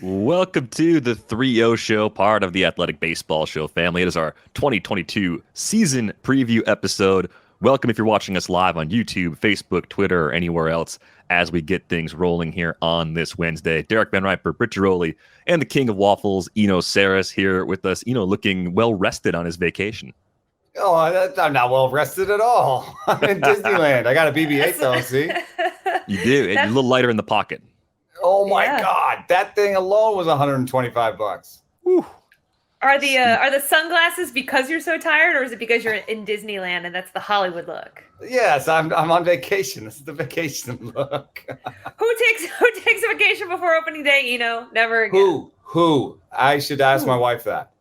Welcome to the 3-0 show, part of the Athletic Baseball Show family. It is our 2022 season preview episode. Welcome if you're watching us live on YouTube, Facebook, Twitter, or anywhere else as we get things rolling here on this Wednesday. Derek Van Riper, Britt Giroli, and the king of waffles, Eno Saris, here with us. Eno looking well-rested on his vacation. Oh, I'm not well-rested at all. I'm in Disneyland. I got a BB-8 though, see? You do, and you're a little lighter in the pocket. Oh my God, that thing alone was $125. Whew. Are the sunglasses because you're so tired, or is it because you're in Disneyland and that's the Hollywood look? Yes, I'm on vacation. This is the vacation look. Who takes a vacation before opening day? Never again. Who? I should ask my wife that.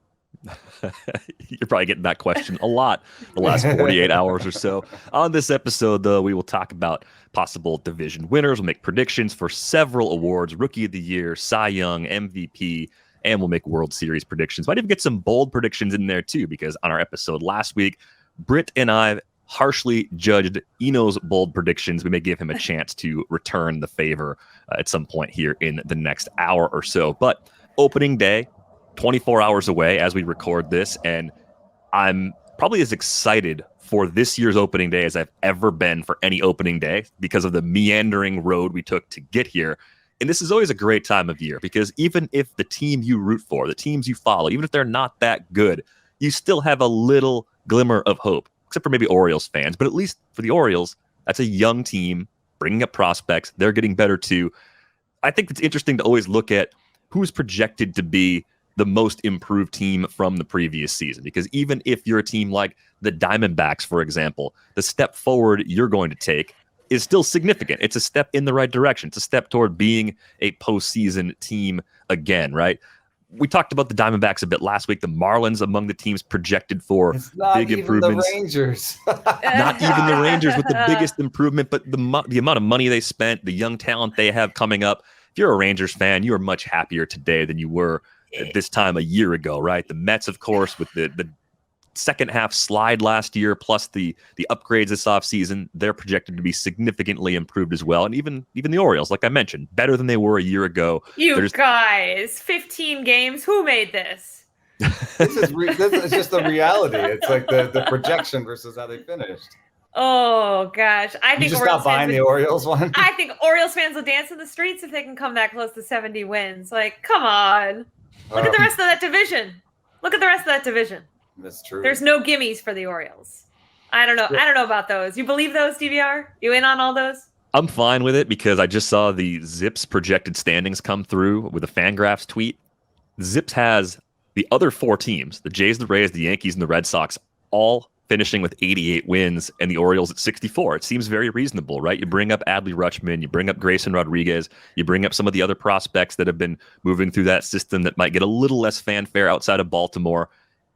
You're probably getting that question a lot the last 48 hours or so. On this episode, though, we will talk about possible division winners. We'll make predictions for several awards, Rookie of the Year, Cy Young, MVP, and we'll make World Series predictions. Might even get some bold predictions in there, too, because on our episode last week, Britt and I harshly judged Eno's bold predictions. We may give him a chance to return the favor at some point here in the next hour or so. But opening day, 24 hours away as we record this, and I'm probably as excited for this year's opening day as I've ever been for any opening day because of the meandering road we took to get here. And this is always a great time of year because even if the team you root for, the teams you follow, even if they're not that good, you still have a little glimmer of hope, except for maybe Orioles fans. But at least for the Orioles, that's a young team bringing up prospects. They're getting better too. I think it's interesting to always look at who's projected to be the most improved team from the previous season. Because even if you're a team like the Diamondbacks, for example, the step forward you're going to take is still significant. It's a step in the right direction. It's a step toward being a postseason team again, right? We talked about the Diamondbacks a bit last week. The Marlins among the teams projected for big improvements. The Rangers. Not even the Rangers with the biggest improvement, but the amount of money they spent, the young talent they have coming up. If you're a Rangers fan, you are much happier today than you were at this time a year ago, right? The Mets, of course, with the second half slide last year, plus the upgrades this offseason, they're projected to be significantly improved as well. And even the Orioles, like I mentioned, better than they were a year ago. Guys, 15 games. Who made this? This is just the reality. It's like the projection versus how they finished. Oh gosh, I think you just stopped buying the Orioles one. I think Orioles fans will dance in the streets if they can come that close to 70 wins. Like, come on. Look at the rest of that division. That's true. There's no gimmies for the Orioles. I don't know. I don't know about those. You believe those, DVR? You in on all those? I'm fine with it because I just saw the Zips projected standings come through with a Fangraphs tweet. Zips has the other four teams, the Jays, the Rays, the Yankees, and the Red Sox, all finishing with 88 wins, and the Orioles at 64. It seems very reasonable, right? You bring up Adley Rutschman, you bring up Grayson Rodriguez, you bring up some of the other prospects that have been moving through that system that might get a little less fanfare outside of Baltimore,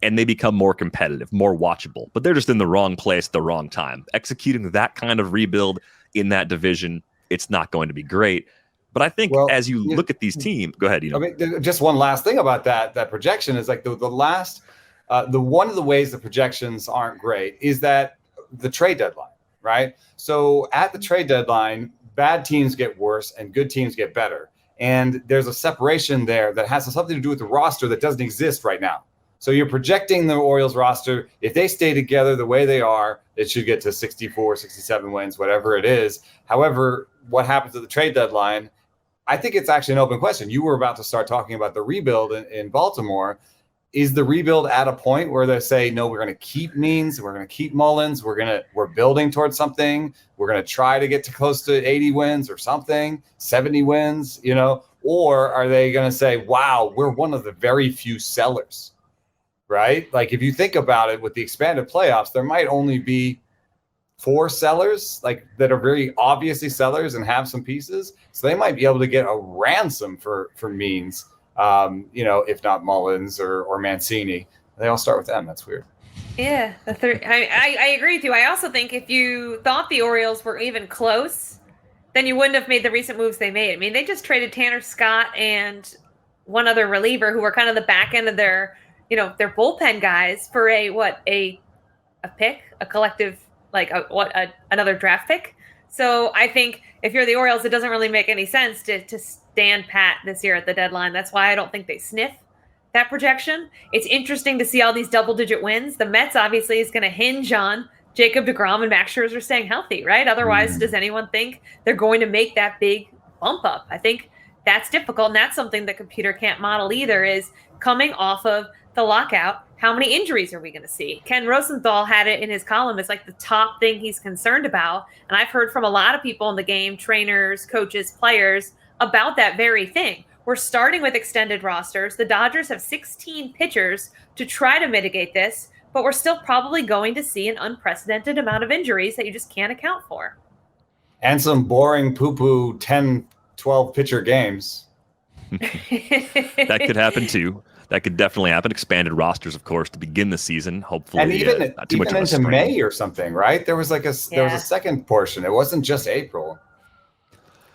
and they become more competitive, more watchable. But they're just in the wrong place at the wrong time. Executing that kind of rebuild in that division, it's not going to be great. But I think as you look at these teams, go ahead. I mean, just one last thing about that projection is like the last. The one of the ways the projections aren't great is that the trade deadline, right? So at the trade deadline, bad teams get worse and good teams get better. And there's a separation there that has something to do with the roster that doesn't exist right now. So you're projecting the Orioles roster. If they stay together the way they are, it should get to 64, 67 wins, whatever it is. However, what happens at the trade deadline, I think it's actually an open question. You were about to start talking about the rebuild in Baltimore. Is the rebuild at a point where they say, no, we're going to keep Means, we're going to keep Mullins, we're building towards something, we're going to try to get to close to 80 wins or something, 70 wins, or are they going to say, wow, we're one of the very few sellers, right? Like if you think about it with the expanded playoffs, there might only be 4 sellers like that are very obviously sellers and have some pieces. So they might be able to get a ransom for Means. If not Mullins or Mancini, they all start with M. That's weird. Yeah, I agree with you. I also think if you thought the Orioles were even close, then you wouldn't have made the recent moves they made. I mean, they just traded Tanner Scott and one other reliever who were kind of the back end of their bullpen guys for a pick, a collective, another draft pick. So I think if you're the Orioles, it doesn't really make any sense to stand pat this year at the deadline. That's why I don't think they sniff that projection. It's interesting to see all these double-digit wins. The Mets obviously is going to hinge on Jacob deGrom and Max Scherzer staying healthy, right? Otherwise, does anyone think they're going to make that big bump up? I think that's difficult, and that's something the computer can't model either, is coming off of the lockout, how many injuries are we going to see? Ken Rosenthal had it in his column as like the top thing he's concerned about, and I've heard from a lot of people in the game, trainers, coaches, players, about that very thing. We're starting with extended rosters. The Dodgers have 16 pitchers to try to mitigate this, but we're still probably going to see an unprecedented amount of injuries that you just can't account for. And some boring poo-poo 10, 12 pitcher games. That could happen too. That could definitely happen. Expanded rosters, of course, to begin the season. Hopefully, and even, not too much even of a into strain. May or something, right? There was a second portion. It wasn't just April.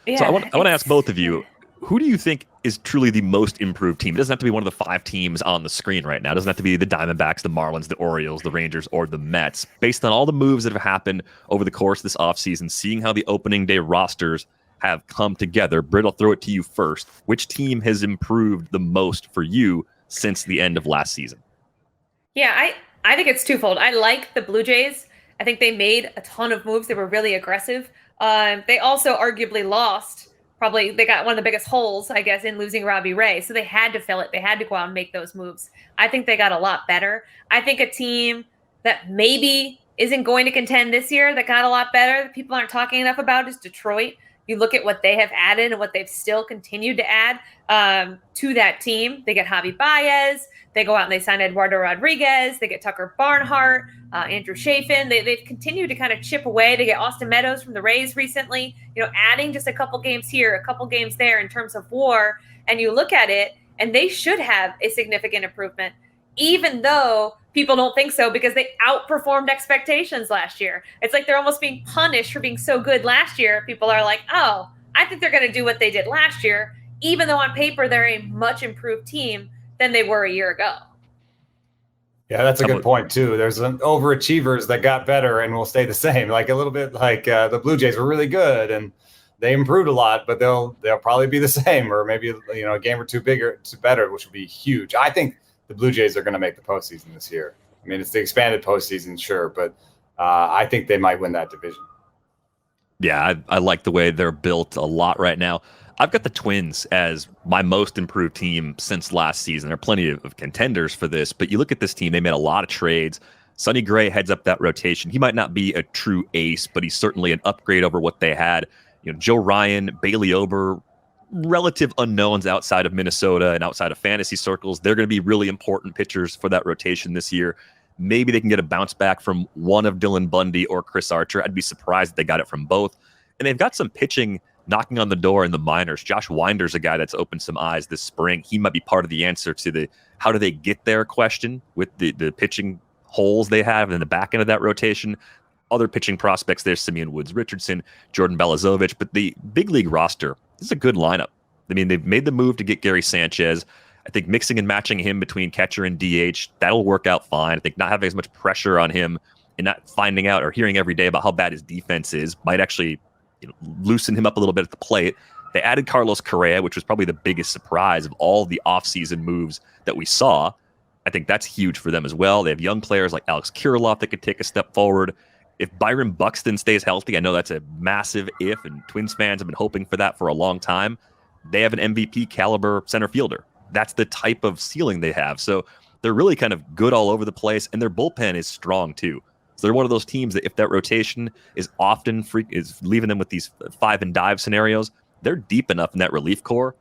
Yeah, so I want to ask both of you, who do you think is truly the most improved team? It doesn't have to be one of the 5 teams on the screen right now. It doesn't have to be the Diamondbacks, the Marlins, the Orioles, the Rangers, or the Mets. Based on all the moves that have happened over the course of this offseason, seeing how the opening day rosters have come together, Britt, I'll throw it to you first. Which team has improved the most for you since the end of last season? Yeah, I think it's twofold. I like the Blue Jays. I think they made a ton of moves. They were really aggressive. They also arguably lost. Probably they got one of the biggest holes, I guess, in losing Robbie Ray. So they had to fill it. They had to go out and make those moves. I think they got a lot better. I think a team that maybe isn't going to contend this year that got a lot better that people aren't talking enough about is Detroit. You look at what they have added and what they've still continued to add to that team. They get Javi Baez. They go out and they sign Eduardo Rodriguez. They get Tucker Barnhart, Andrew Chafin. They've continued to kind of chip away. They get Austin Meadows from the Rays recently, adding just a couple games here, a couple games there in terms of WAR. And you look at it, and they should have a significant improvement, even though people don't think so because they outperformed expectations last year. It's like they're almost being punished for being so good last year. People are like, oh, I think they're going to do what they did last year, even though on paper they're a much improved team than they were a year ago. Yeah, that's a good point too. There's some overachievers that got better and will stay the same. Like a little bit like the Blue Jays were really good and they improved a lot, but they'll probably be the same, or maybe a game or two better, which would be huge. I think the Blue Jays are going to make the postseason this year. I mean, it's the expanded postseason, sure, but I think they might win that division. Yeah, I like the way they're built a lot right now. I've got the Twins as my most improved team since last season. There are plenty of contenders for this, but you look at this team, they made a lot of trades. Sonny Gray heads up that rotation. He might not be a true ace, but he's certainly an upgrade over what they had. Joe Ryan, Bailey Ober, relative unknowns outside of Minnesota and outside of fantasy circles. They're going to be really important pitchers for that rotation this year. Maybe they can get a bounce back from one of Dylan Bundy or Chris Archer. I'd be surprised if they got it from both. And they've got some pitching knocking on the door in the minors. Josh Winder's a guy that's opened some eyes this spring. He might be part of the answer to the how do they get there question with the pitching holes they have in the back end of that rotation. Other pitching prospects, there's Simeon Woods-Richardson, Jordan Belazovic, but the big league roster, this is a good lineup. I mean, they've made the move to get Gary Sanchez. I think mixing and matching him between catcher and DH, that'll work out fine. I think not having as much pressure on him and not finding out or hearing every day about how bad his defense is might actually loosen him up a little bit at the plate. They added Carlos Correa, which was probably the biggest surprise of all the offseason moves that we saw. I think that's huge for them as well. They have young players like Alex Kirilloff that could take a step forward. If Byron Buxton stays healthy, I know that's a massive if, and Twins fans have been hoping for that for a long time. They have an MVP caliber center fielder. That's the type of ceiling they have. So they're really kind of good all over the place, and their bullpen is strong too. So they're one of those teams that if that rotation is often is leaving them with these 5 and dive scenarios, they're deep enough in that relief core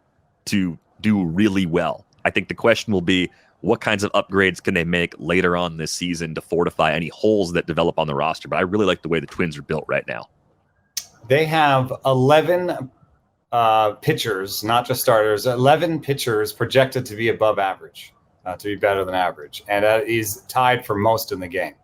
to do really well. I think the question will be, what kinds of upgrades can they make later on this season to fortify any holes that develop on the roster? But I really like the way the Twins are built right now. They have 11 pitchers, not just starters, 11 pitchers projected to be above average, to be better than average. And that is tied for most in the game.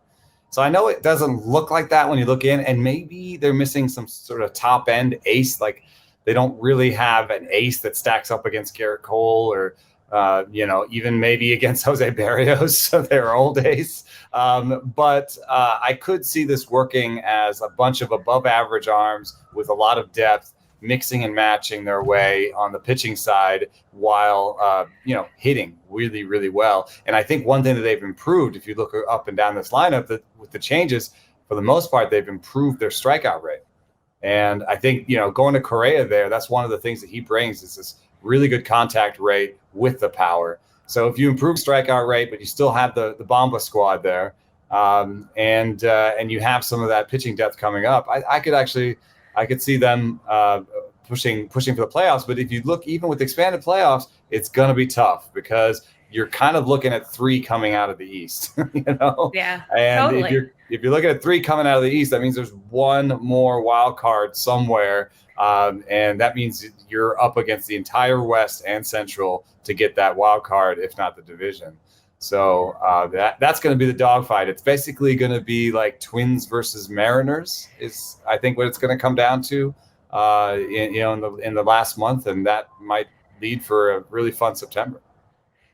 So I know it doesn't look like that when you look in, and maybe they're missing some sort of top end ace. Like they don't really have an ace that stacks up against Garrett Cole or even maybe against Jose Barrios, so their old days. But I could see this working as a bunch of above average arms with a lot of depth, mixing and matching their way on the pitching side while, hitting really, really well. And I think one thing that they've improved, if you look up and down this lineup, that with the changes, for the most part, they've improved their strikeout rate. And I think, going to Correa there, that's one of the things that he brings is this really good contact rate with the power. So if you improve strikeout rate, but you still have the Bomba squad there, and you have some of that pitching depth coming up, I could see them pushing for the playoffs. But if you look, even with expanded playoffs, it's going to be tough because you're kind of looking at 3 coming out of the East, Yeah, and totally. if you're looking at 3 coming out of the East, that means there's one more wild card somewhere. And that means you're up against the entire West and Central to get that wild card, if not the division. So that's going to be the dogfight. It's basically going to be like Twins versus Mariners is, I think, what it's going to come down to in the last month, and that might lead for a really fun September.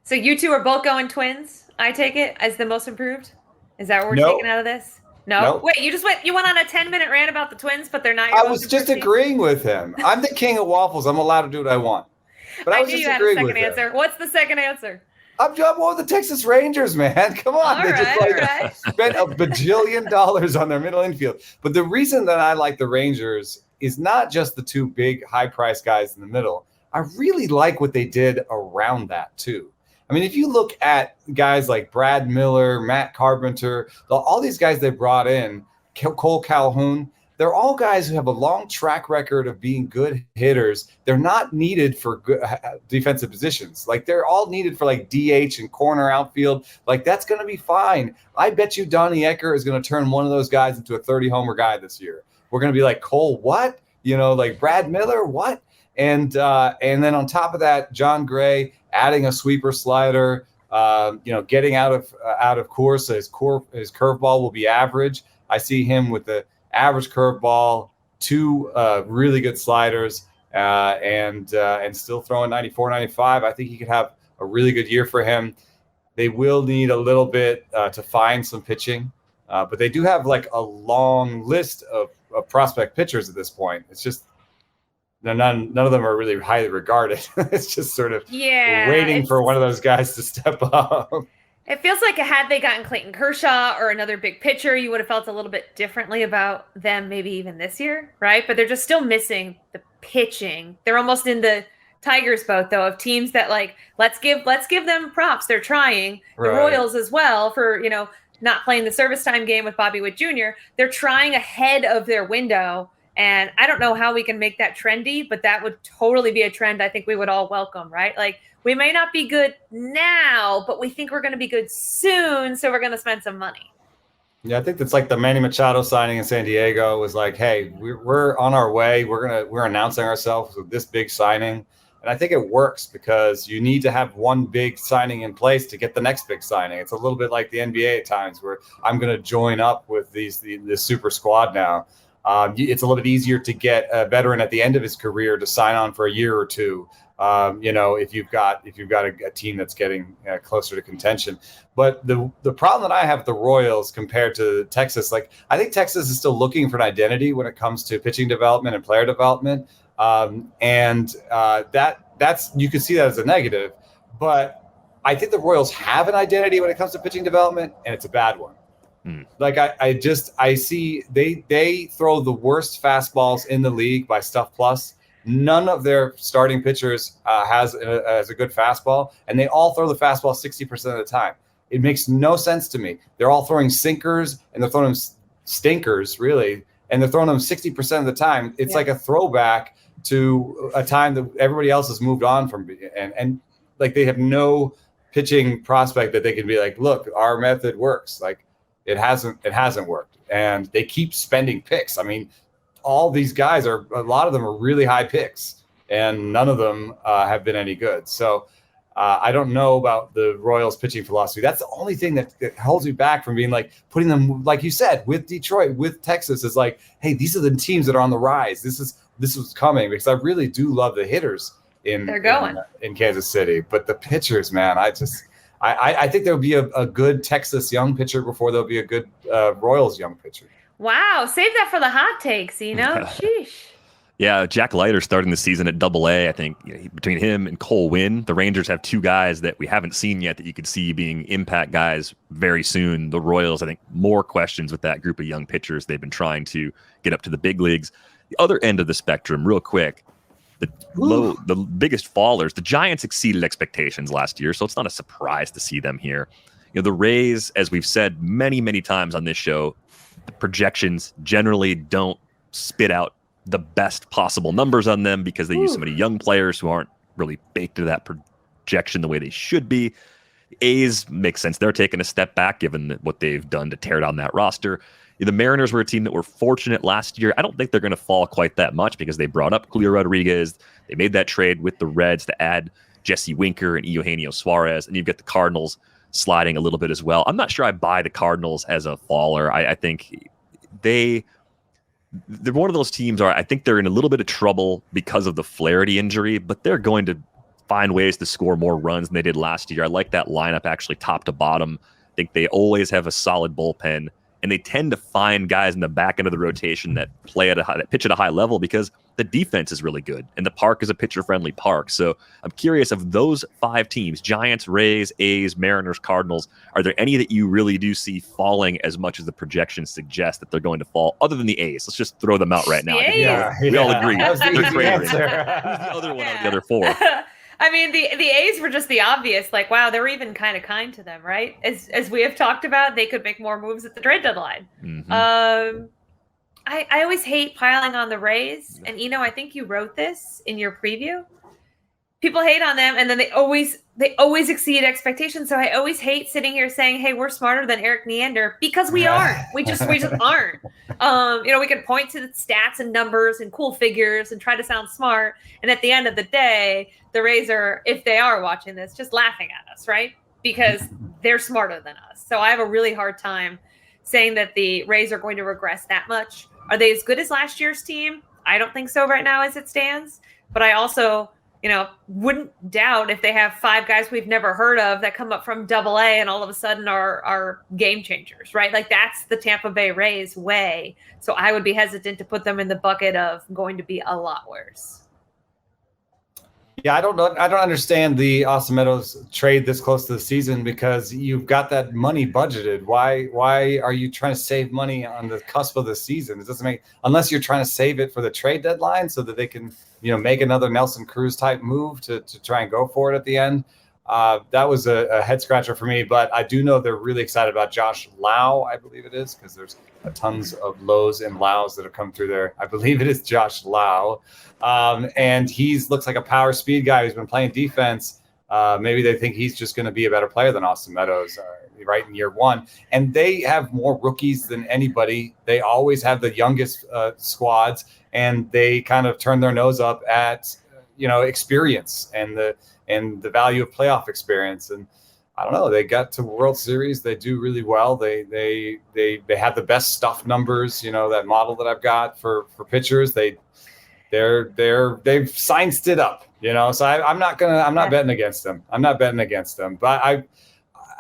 So you two are both going Twins, I take it, as the most improved? Is that what we're No. taking out of this? No? Nope. Wait, you went on a 10-minute rant about the Twins, but they're not your I most was just improved team? agreeing with him. I'm the king of waffles. I'm allowed to do what I want. But I was knew just you had a agreeing second with him. answer. What's the second answer? I'm going with the Texas Rangers, man. Come on. All They right, just all right. spent $1 bajillion on their middle infield. But the reason that I like the Rangers is not just the 2 big high-priced guys in the middle. I really like what they did around that, too. I mean, if you look at guys like Brad Miller, Matt Carpenter, all these guys they brought in, Cole Calhoun, they're all guys who have a long track record of being good hitters. They're not needed for good defensive positions. Like, they're all needed for like DH and corner outfield. Like, that's going to be fine. I bet you Donnie Ecker is going to turn one of those guys into a 30-homer guy this year. We're going to be like, Cole, what? Like Brad Miller, what? And then on top of that, John Gray adding a sweeper slider, getting out of course. His curveball will be average. I see him with the average curveball, 2 really good sliders, and still throwing 94, 95. I think he could have a really good year for him. They will need a little bit to find some pitching, but they do have like a long list of prospect pitchers at this point. It's just none of them are really highly regarded. It's just sort of waiting for one of those guys to step up. It feels like had they gotten Clayton Kershaw or another big pitcher, you would have felt a little bit differently about them maybe even this year, right? But they're just still missing the pitching. They're almost in the Tigers boat, though, of teams that like, let's give them props. They're trying. The Right. Royals as well for, not playing the service time game with Bobby Witt Jr. They're trying ahead of their window. And I don't know how we can make that trendy, but that would totally be a trend I think we would all welcome, right? Like, we may not be good now, but we think we're going to be good soon, so we're going to spend some money. Yeah, I think that's like the Manny Machado signing in San Diego was like, hey, we're on our way. We're announcing ourselves with this big signing. And I think it works because you need to have one big signing in place to get the next big signing. It's a little bit like the NBA at times where I'm going to join up with this super squad now. It's a little bit easier to get a veteran at the end of his career to sign on for a year or two. If you've got a team that's getting closer to contention. But the problem that I have with the Royals compared to Texas, like I think Texas is still looking for an identity when it comes to pitching development and player development. That's you can see that as a negative, but I think the Royals have an identity when it comes to pitching development, and it's a bad one. Like I see they throw the worst fastballs in the league by Stuff Plus. None of their starting pitchers has a good fastball, and they all throw the fastball 60% of the time. It makes no sense to me. They're all throwing sinkers, and they're throwing them stinkers, really, and they're throwing them 60% of the time. It's like a throwback to a time that everybody else has moved on from, and like they have no pitching prospect that they can be like, look, our method works. Like it hasn't worked, and they keep spending picks. I mean, all these guys a lot of them are really high picks, and none of them have been any good. So I don't know about the Royals pitching philosophy. That's the only thing that holds me back from being like putting them, like you said, with Detroit, with Texas, is like, hey, these are the teams that are on the rise. This is coming, because I really do love the hitters They're going in Kansas City. But the pitchers, man, I think there'll be a good Texas young pitcher before there'll be a good Royals young pitcher. Wow, save that for the hot takes, Sheesh. Yeah, Jack Leiter starting the season at Double-A. I think between him and Cole Winn, the Rangers have two guys that we haven't seen yet that you could see being impact guys very soon. The Royals, I think, more questions with that group of young pitchers. They've been trying to get up to the big leagues. The other end of the spectrum, real quick, the biggest fallers. The Giants exceeded expectations last year, so it's not a surprise to see them here. The Rays, as we've said many, many times on this show, the projections generally don't spit out the best possible numbers on them because they use so many young players who aren't really baked into that projection the way they should be. The A's make sense. They're taking a step back given what they've done to tear down that roster. The Mariners were a team that were fortunate last year. I don't think they're going to fall quite that much because they brought up Julio Rodriguez. They made that trade with the Reds to add Jesse Winker and Eugenio Suarez, and you've got the Cardinals sliding a little bit as well. I'm not sure I buy the Cardinals as a faller. I think they're one of those teams where I think they're in a little bit of trouble because of the Flaherty injury, but they're going to find ways to score more runs than they did last year. I like that lineup actually top to bottom. I think they always have a solid bullpen, and they tend to find guys in the back end of the rotation that pitch at a high level because the defense is really good, and the park is a pitcher-friendly park. So I'm curious, of those five teams, Giants, Rays, A's, Mariners, Cardinals, are there any that you really do see falling as much as the projections suggest that they're going to fall, other than the A's? Let's just throw them out right now. We all agree. That was the easy answer. Who's the other one of the other four? I mean, the A's were just the obvious, like, wow, they're even kind of kind to them, right? As we have talked about, they could make more moves at the trade deadline. Mm-hmm. I always hate piling on the Rays. And, I think you wrote this in your preview. People hate on them, and then they always exceed expectations. So I always hate sitting here saying, hey, we're smarter than Eric Neander, because we aren't. We just aren't. We can point to the stats and numbers and cool figures and try to sound smart. And at the end of the day, the Rays are, if they are watching this, just laughing at us, right? Because they're smarter than us. So I have a really hard time saying that the Rays are going to regress that much. Are they as good as last year's team? I don't think so right now as it stands. But I also, wouldn't doubt if they have five guys we've never heard of that come up from Double-A and all of a sudden are game changers, right? Like, that's the Tampa Bay Rays way. So I would be hesitant to put them in the bucket of going to be a lot worse. Yeah, I don't understand the Austin Meadows trade this close to the season, because you've got that money budgeted. Why are you trying to save money on the cusp of the season? It doesn't make, unless you're trying to save it for the trade deadline so that they can, make another Nelson Cruz type move to try and go for it at the end. That was a head scratcher for me, but I do know they're really excited about Josh Lau, I believe it is, because there's tons of Lows and Laus that have come through there. I believe it is Josh Lau. And looks like a power speed guy who's been playing defense. Maybe they think he's just going to be a better player than Austin Meadows right in year one. And they have more rookies than anybody. They always have the youngest squads, and they kind of turn their nose up at, experience and the value of playoff experience. And I don't know, they got to World Series. They do really well. They have the best stuff numbers, that model that I've got for pitchers. They've scienced it up, so I'm not betting against them. But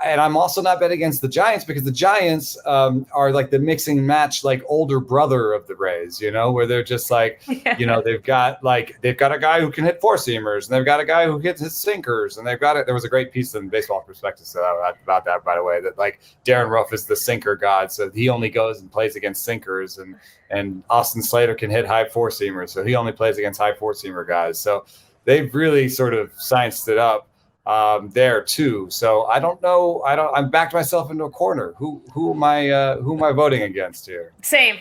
I'm also not betting against the Giants, because the Giants are like the mix and match, like older brother of the Rays, where they're just like, they've got a guy who can hit four seamers, and they've got a guy who hits his sinkers, and there was a great piece in Baseball Prospectus about that, by the way, that like Darren Ruff is the sinker god, so he only goes and plays against sinkers, and Austin Slater can hit high four seamers, so he only plays against high four seamer guys. So they've really sort of scienced it up there too. So I don't know. I'm backed myself into a corner. Who am I voting against here? Same.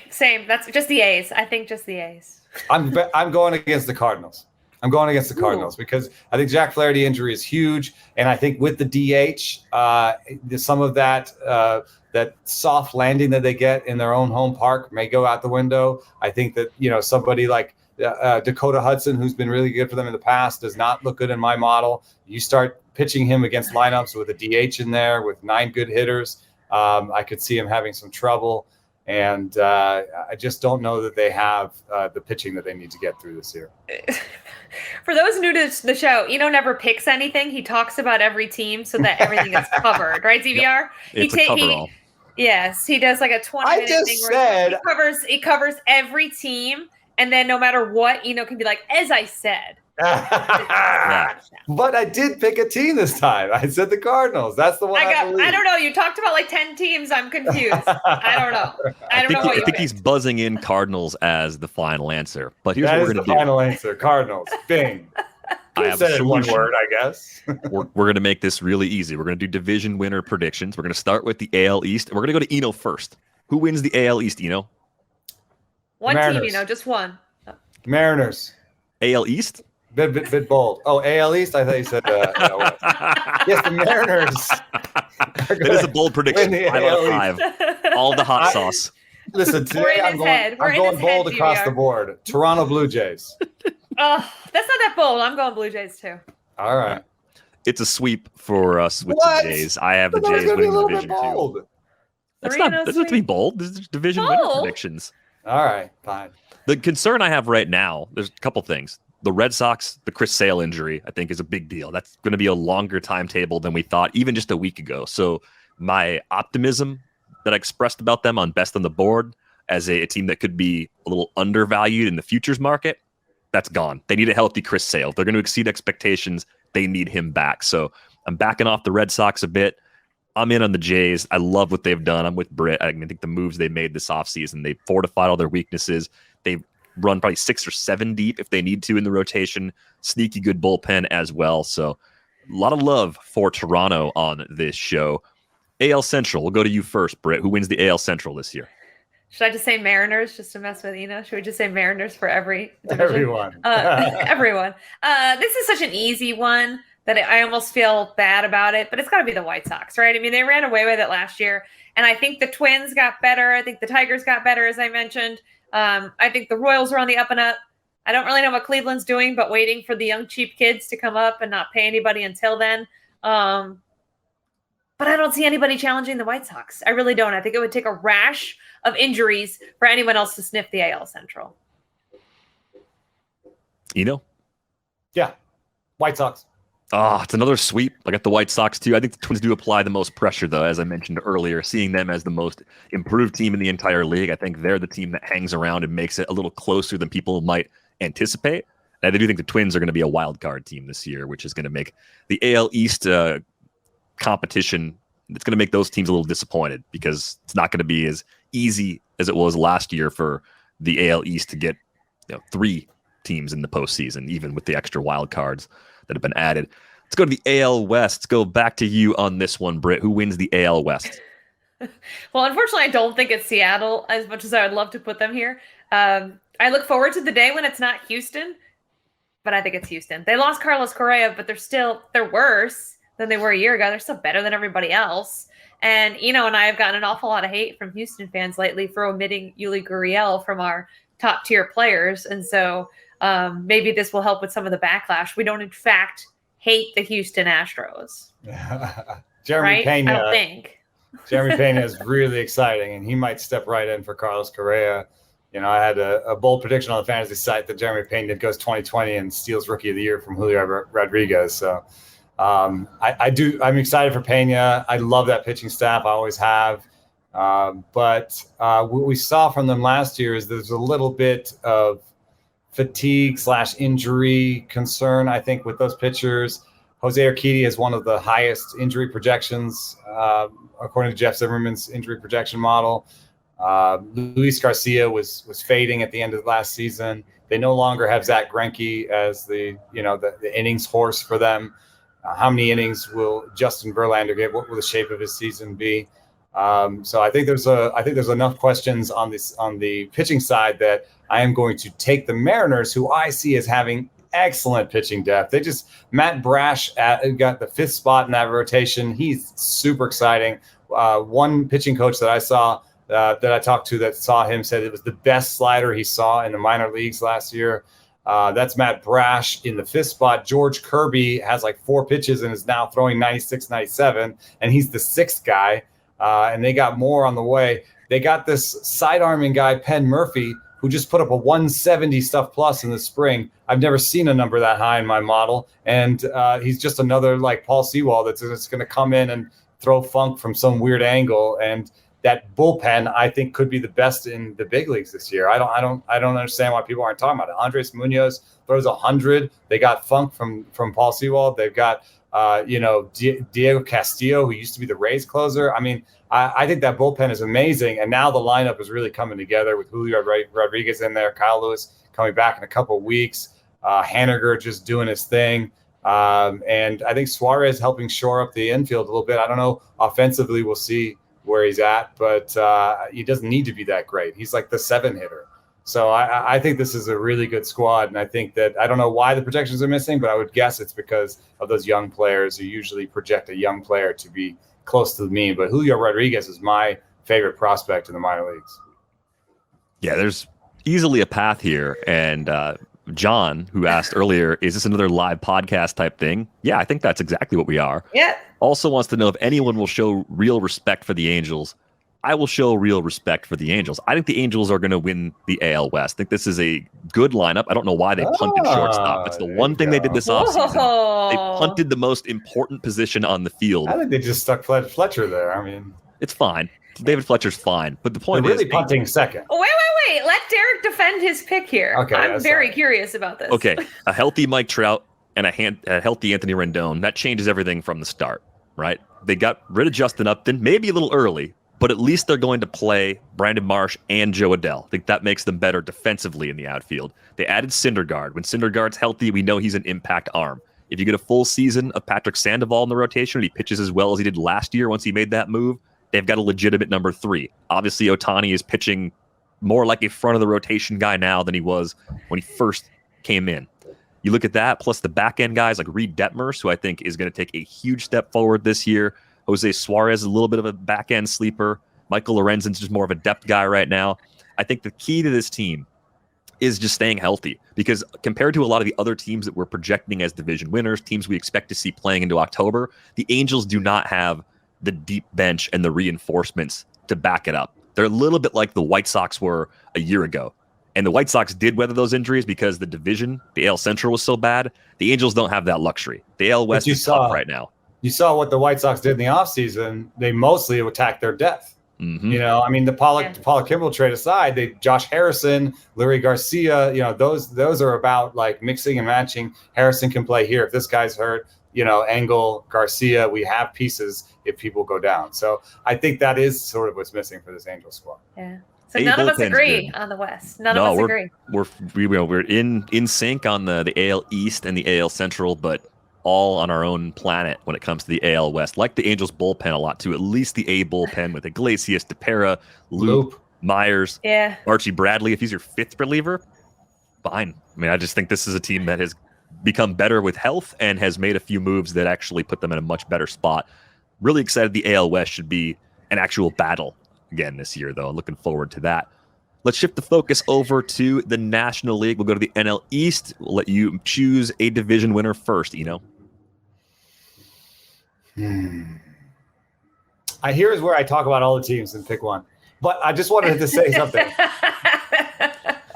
That's just the A's. I think just the A's. I'm going against the Cardinals. Because I think Jack Flaherty injury is huge, and I think with the DH, some of that soft landing that they get in their own home park may go out the window. I think that somebody like Dakota Hudson, who's been really good for them in the past, does not look good in my model. You start pitching him against lineups with a DH in there with 9 good hitters, I could see him having some trouble. And I just don't know that they have the pitching that they need to get through this year. For those new to the show, Eno never picks anything. He talks about every team so that everything is covered, right, DVR? It's a coverall. Yes, he does like a 20-minute thing where he covers every team, and then no matter what, Eno can be like, as I said. But I did pick a team this time. I said the Cardinals. That's the one I believe. I don't know. You talked about like 10 teams. I'm confused. I don't know. I think he's buzzing in Cardinals as the final answer. But here's what we're going to do. Final answer. Cardinals. Bing. I have said it in one word, I guess. we're going to make this really easy. We're going to do division winner predictions. We're going to start with the AL East, and we're going to go to Eno first. Who wins the AL East, Eno? One team, Eno, just one. Mariners. AL East? Bit bold. Oh, AL East? I thought you said yes, the Mariners. It is a bold prediction. 5 out of 5. All the hot sauce. Listen, today I'm going bold across the board. Toronto Blue Jays. Oh, that's not that bold. I'm going Blue Jays too. All right. It's a sweep for us with the Jays. I have the Jays winning the division too. That's not to be bold. This is division winner predictions. All right, fine. The concern I have right now, there's a couple things. The Red Sox, the Chris Sale injury, I think is a big deal. That's going to be a longer timetable than we thought, even just a week ago. So my optimism that I expressed about them on best on the board as a team that could be a little undervalued in the futures market, that's gone. They need a healthy Chris Sale. If they're going to exceed expectations, they need him back. So I'm backing off the Red Sox a bit. I'm in on the Jays. I love what they've done. I'm with Britt. I think the moves they made this offseason, they fortified all their weaknesses. They've run probably 6 or 7 deep if they need to in the rotation. Sneaky good bullpen as well. So a lot of love for Toronto on this show. AL Central, we'll go to you first, Britt. Who wins the AL Central this year? Should I just say Mariners just to mess with Eno? Should we just say Mariners for every division? Everyone. Everyone. This is such an easy one that I almost feel bad about it, but it's got to be the White Sox, right? I mean, they ran away with it last year, and I think the Twins got better. I think the Tigers got better, as I mentioned. I think the Royals are on the up and up. I don't really know what Cleveland's doing, but waiting for the young, cheap kids to come up and not pay anybody until then. But I don't see anybody challenging the White Sox. I really don't. I think it would take a rash of injuries for anyone else to sniff the AL Central. Eno? Yeah. White Sox. It's another sweep. I got the White Sox too. I think the Twins do apply the most pressure, though, as I mentioned earlier, seeing them as the most improved team in the entire league. I think they're the team that hangs around and makes it a little closer than people might anticipate. And I do think the Twins are going to be a wild card team this year, which is going to make the AL East competition. It's going to make those teams a little disappointed because it's not going to be as easy as it was last year for the AL East to get 3 teams in the postseason, even with the extra wild cards that have been added. Let's go to the AL West. Let's go back to you on this one, Britt. Who wins the AL West? Well, unfortunately, I don't think it's Seattle as much as I would love to put them here. I look forward to the day when it's not Houston, but I think it's Houston. They lost Carlos Correa, but they're worse than they were a year ago. They're still better than everybody else. And Eno and I have gotten an awful lot of hate from Houston fans lately for omitting Yuli Gurriel from our top tier players. And so maybe this will help with some of the backlash. We don't, in fact, hate the Houston Astros. Jeremy Pena. I don't think. Jeremy Pena is really exciting, and he might step right in for Carlos Correa. I had a bold prediction on the fantasy site that Jeremy Pena goes 2020 and steals Rookie of the Year from Julio Rodriguez. So I'm excited for Pena. I love that pitching staff. I always have. But what we saw from them last year is there's a little bit of fatigue/injury concern, I think, with those pitchers. Jose Urquidy is one of the highest injury projections, according to Jeff Zimmerman's injury projection model. Luis Garcia was fading at the end of last season. They no longer have Zach Greinke as the innings horse for them. How many innings will Justin Verlander get? What will the shape of his season be? So I think there's enough questions on the pitching side that I am going to take the Mariners, who I see as having excellent pitching depth. Matt Brash got the 5th spot in that rotation. He's super exciting. One pitching coach that I saw that I talked to that saw him said it was the best slider he saw in the minor leagues last year. That's Matt Brash in the 5th spot. George Kirby has like 4 pitches and is now throwing 96, 97, and he's the 6th guy. And they got more on the way. They got this side-arming guy, Penn Murphy, who just put up a 170 stuff plus in the spring. I've never seen a number that high in my model. And he's just another like Paul Sewald that's going to come in and throw funk from some weird angle. And that bullpen, I think, could be the best in the big leagues this year. I don't understand why people aren't talking about it. Andres Munoz throws 100. They got funk from Paul Sewald. They've got Diego Castillo, who used to be the Rays closer. I mean, I think that bullpen is amazing. And now the lineup is really coming together with Julio Rodriguez in there, Kyle Lewis coming back in a couple of weeks, Haniger just doing his thing. And I think Suarez helping shore up the infield a little bit. I don't know. Offensively, we'll see where he's at, but he doesn't need to be that great. He's like the 7 hitter. So I think this is a really good squad. And I think that I don't know why the projections are missing, but I would guess it's because of those young players who usually project a young player to be close to the mean. But Julio Rodriguez is my favorite prospect in the minor leagues. Yeah, there's easily a path here. And John, who asked earlier, is this another live podcast type thing? Yeah, I think that's exactly what we are. Yeah. Also wants to know if anyone will show real respect for the Angels. I will show real respect for the Angels. I think the Angels are going to win the AL West. I think this is a good lineup. I don't know why they punted shortstop. That's the one thing they did this offseason. They punted the most important position on the field. I think they just stuck Fletcher there. I mean, it's fine. David Fletcher's fine. But the point they're really is punting second. Wait. Let Derek defend his pick here. Okay, I'm very curious about this. Okay, a healthy Mike Trout and a healthy Anthony Rendon, that changes everything from the start, right? They got rid of Justin Upton, maybe a little early, but at least they're going to play Brandon Marsh and Joe Adell. I think that makes them better defensively in the outfield. They added Syndergaard. When Syndergaard's healthy, we know he's an impact arm. If you get a full season of Patrick Sandoval in the rotation, and he pitches as well as he did last year once he made that move, they've got a legitimate number 3. Obviously, Ohtani is pitching more like a front of the rotation guy now than he was when he first came in. You look at that, plus the back end guys like Reed Detmers, who I think is going to take a huge step forward this year. Jose Suarez is a little bit of a back end sleeper. Michael Lorenzen's just more of a depth guy right now. I think the key to this team is just staying healthy, because compared to a lot of the other teams that we're projecting as division winners, teams we expect to see playing into October, the Angels do not have the deep bench and the reinforcements to back it up. They're a little bit like the White Sox were a year ago. And the White Sox did weather those injuries because the division, the AL Central, was so bad. The Angels don't have that luxury. The AL West is tough right now. You saw what the White Sox did in the offseason. They mostly attacked their depth. Mm-hmm. You know, I mean, the Pollock Kimball trade aside, Josh Harrison, Larry Garcia, you know, those are about like mixing and matching. Harrison can play here. If this guy's hurt, you know, Engel, Garcia, we have pieces if people go down. So I think that is sort of what's missing for this Angels squad. Yeah. So none of us agree on the West. None of us agree. We're in sync on the AL East and the AL Central, but all on our own planet when it comes to the AL West. Like the Angels bullpen a lot too. At least the A bullpen with Iglesias, DePera, Loop, Myers, Archie Bradley. If he's your 5th reliever, fine. I mean, I just think this is a team that has become better with health and has made a few moves that actually put them in a much better spot. Really excited the AL West should be an actual battle again this year, though. Looking forward to that. Let's shift the focus over to the National League. We'll go to the NL East. We'll let you choose a division winner first, Eno. Here's where I talk about all the teams and pick one. But I just wanted to say something.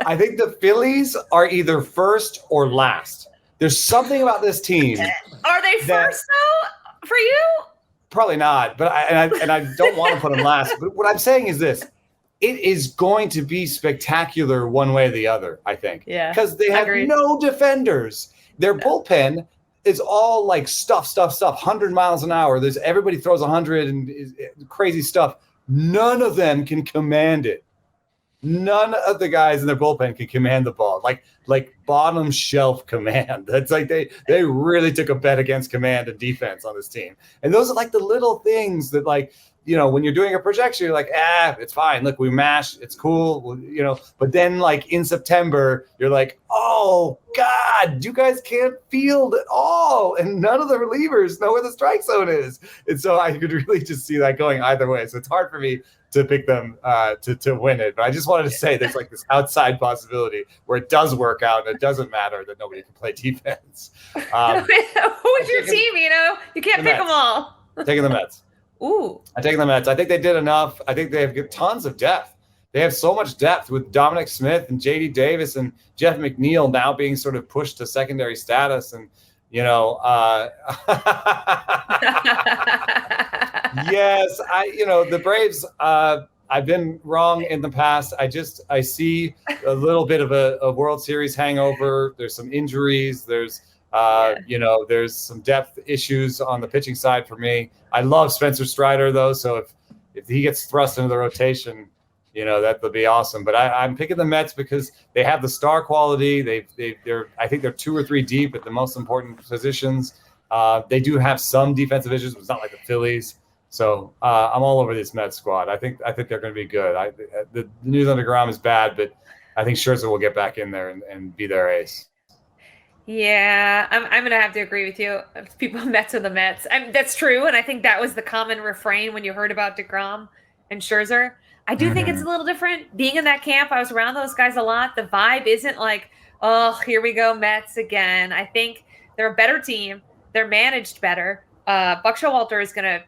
I think the Phillies are either first or last. There's something about this team. Are they first, though, for you? Probably not, but I don't want to put them last. But what I'm saying is this. It is going to be spectacular one way or the other, I think. Yeah. Because they have no defenders. Their bullpen is all like stuff, 100 miles an hour. Everybody throws 100 and crazy stuff. None of them can command it. None of the guys in their bullpen can command the ball. Like bottom shelf command. That's like they really took a bet against command and defense on this team. And those are like the little things that, like, you know, when you're doing a projection, you're like, it's fine. Look, we mash. It's cool. You know, but then like in September, you're like, oh God, you guys can't field at all. And none of the relievers know where the strike zone is. And so I could really just see that going either way. So it's hard for me to pick them to win it. But I just wanted to say there's like this outside possibility where it does work out and it doesn't matter that nobody can play defense. Who's your team, you know? You can't pick them all. Taking the Mets. Ooh. I take the Mets. I think they did enough. I think they have tons of depth. they have so much depth with Dominic Smith and JD Davis and Jeff McNeil now being sort of pushed to secondary status. And, yes, the Braves, I've been wrong in the past. I see a little bit of a World Series hangover. There's some injuries. There's there's some depth issues on the pitching side for me. I love Spencer Strider though, so if he gets thrust into the rotation, that would be awesome. But I'm picking the Mets because they have the star quality. I think they're 2 or 3 deep at the most important positions. They do have some defensive issues, but it's not like the Phillies. So I'm all over this Mets squad. I think they're going to be good. The news on DeGrom is bad, but I think Scherzer will get back in there and be their ace. Yeah, I'm going to have to agree with you. People Mets are the Mets. That's true, and I think that was the common refrain when you heard about DeGrom and Scherzer. I do think it's a little different. Being in that camp, I was around those guys a lot. The vibe isn't like, oh, here we go, Mets again. I think they're a better team. They're managed better. Buck Showalter is going to,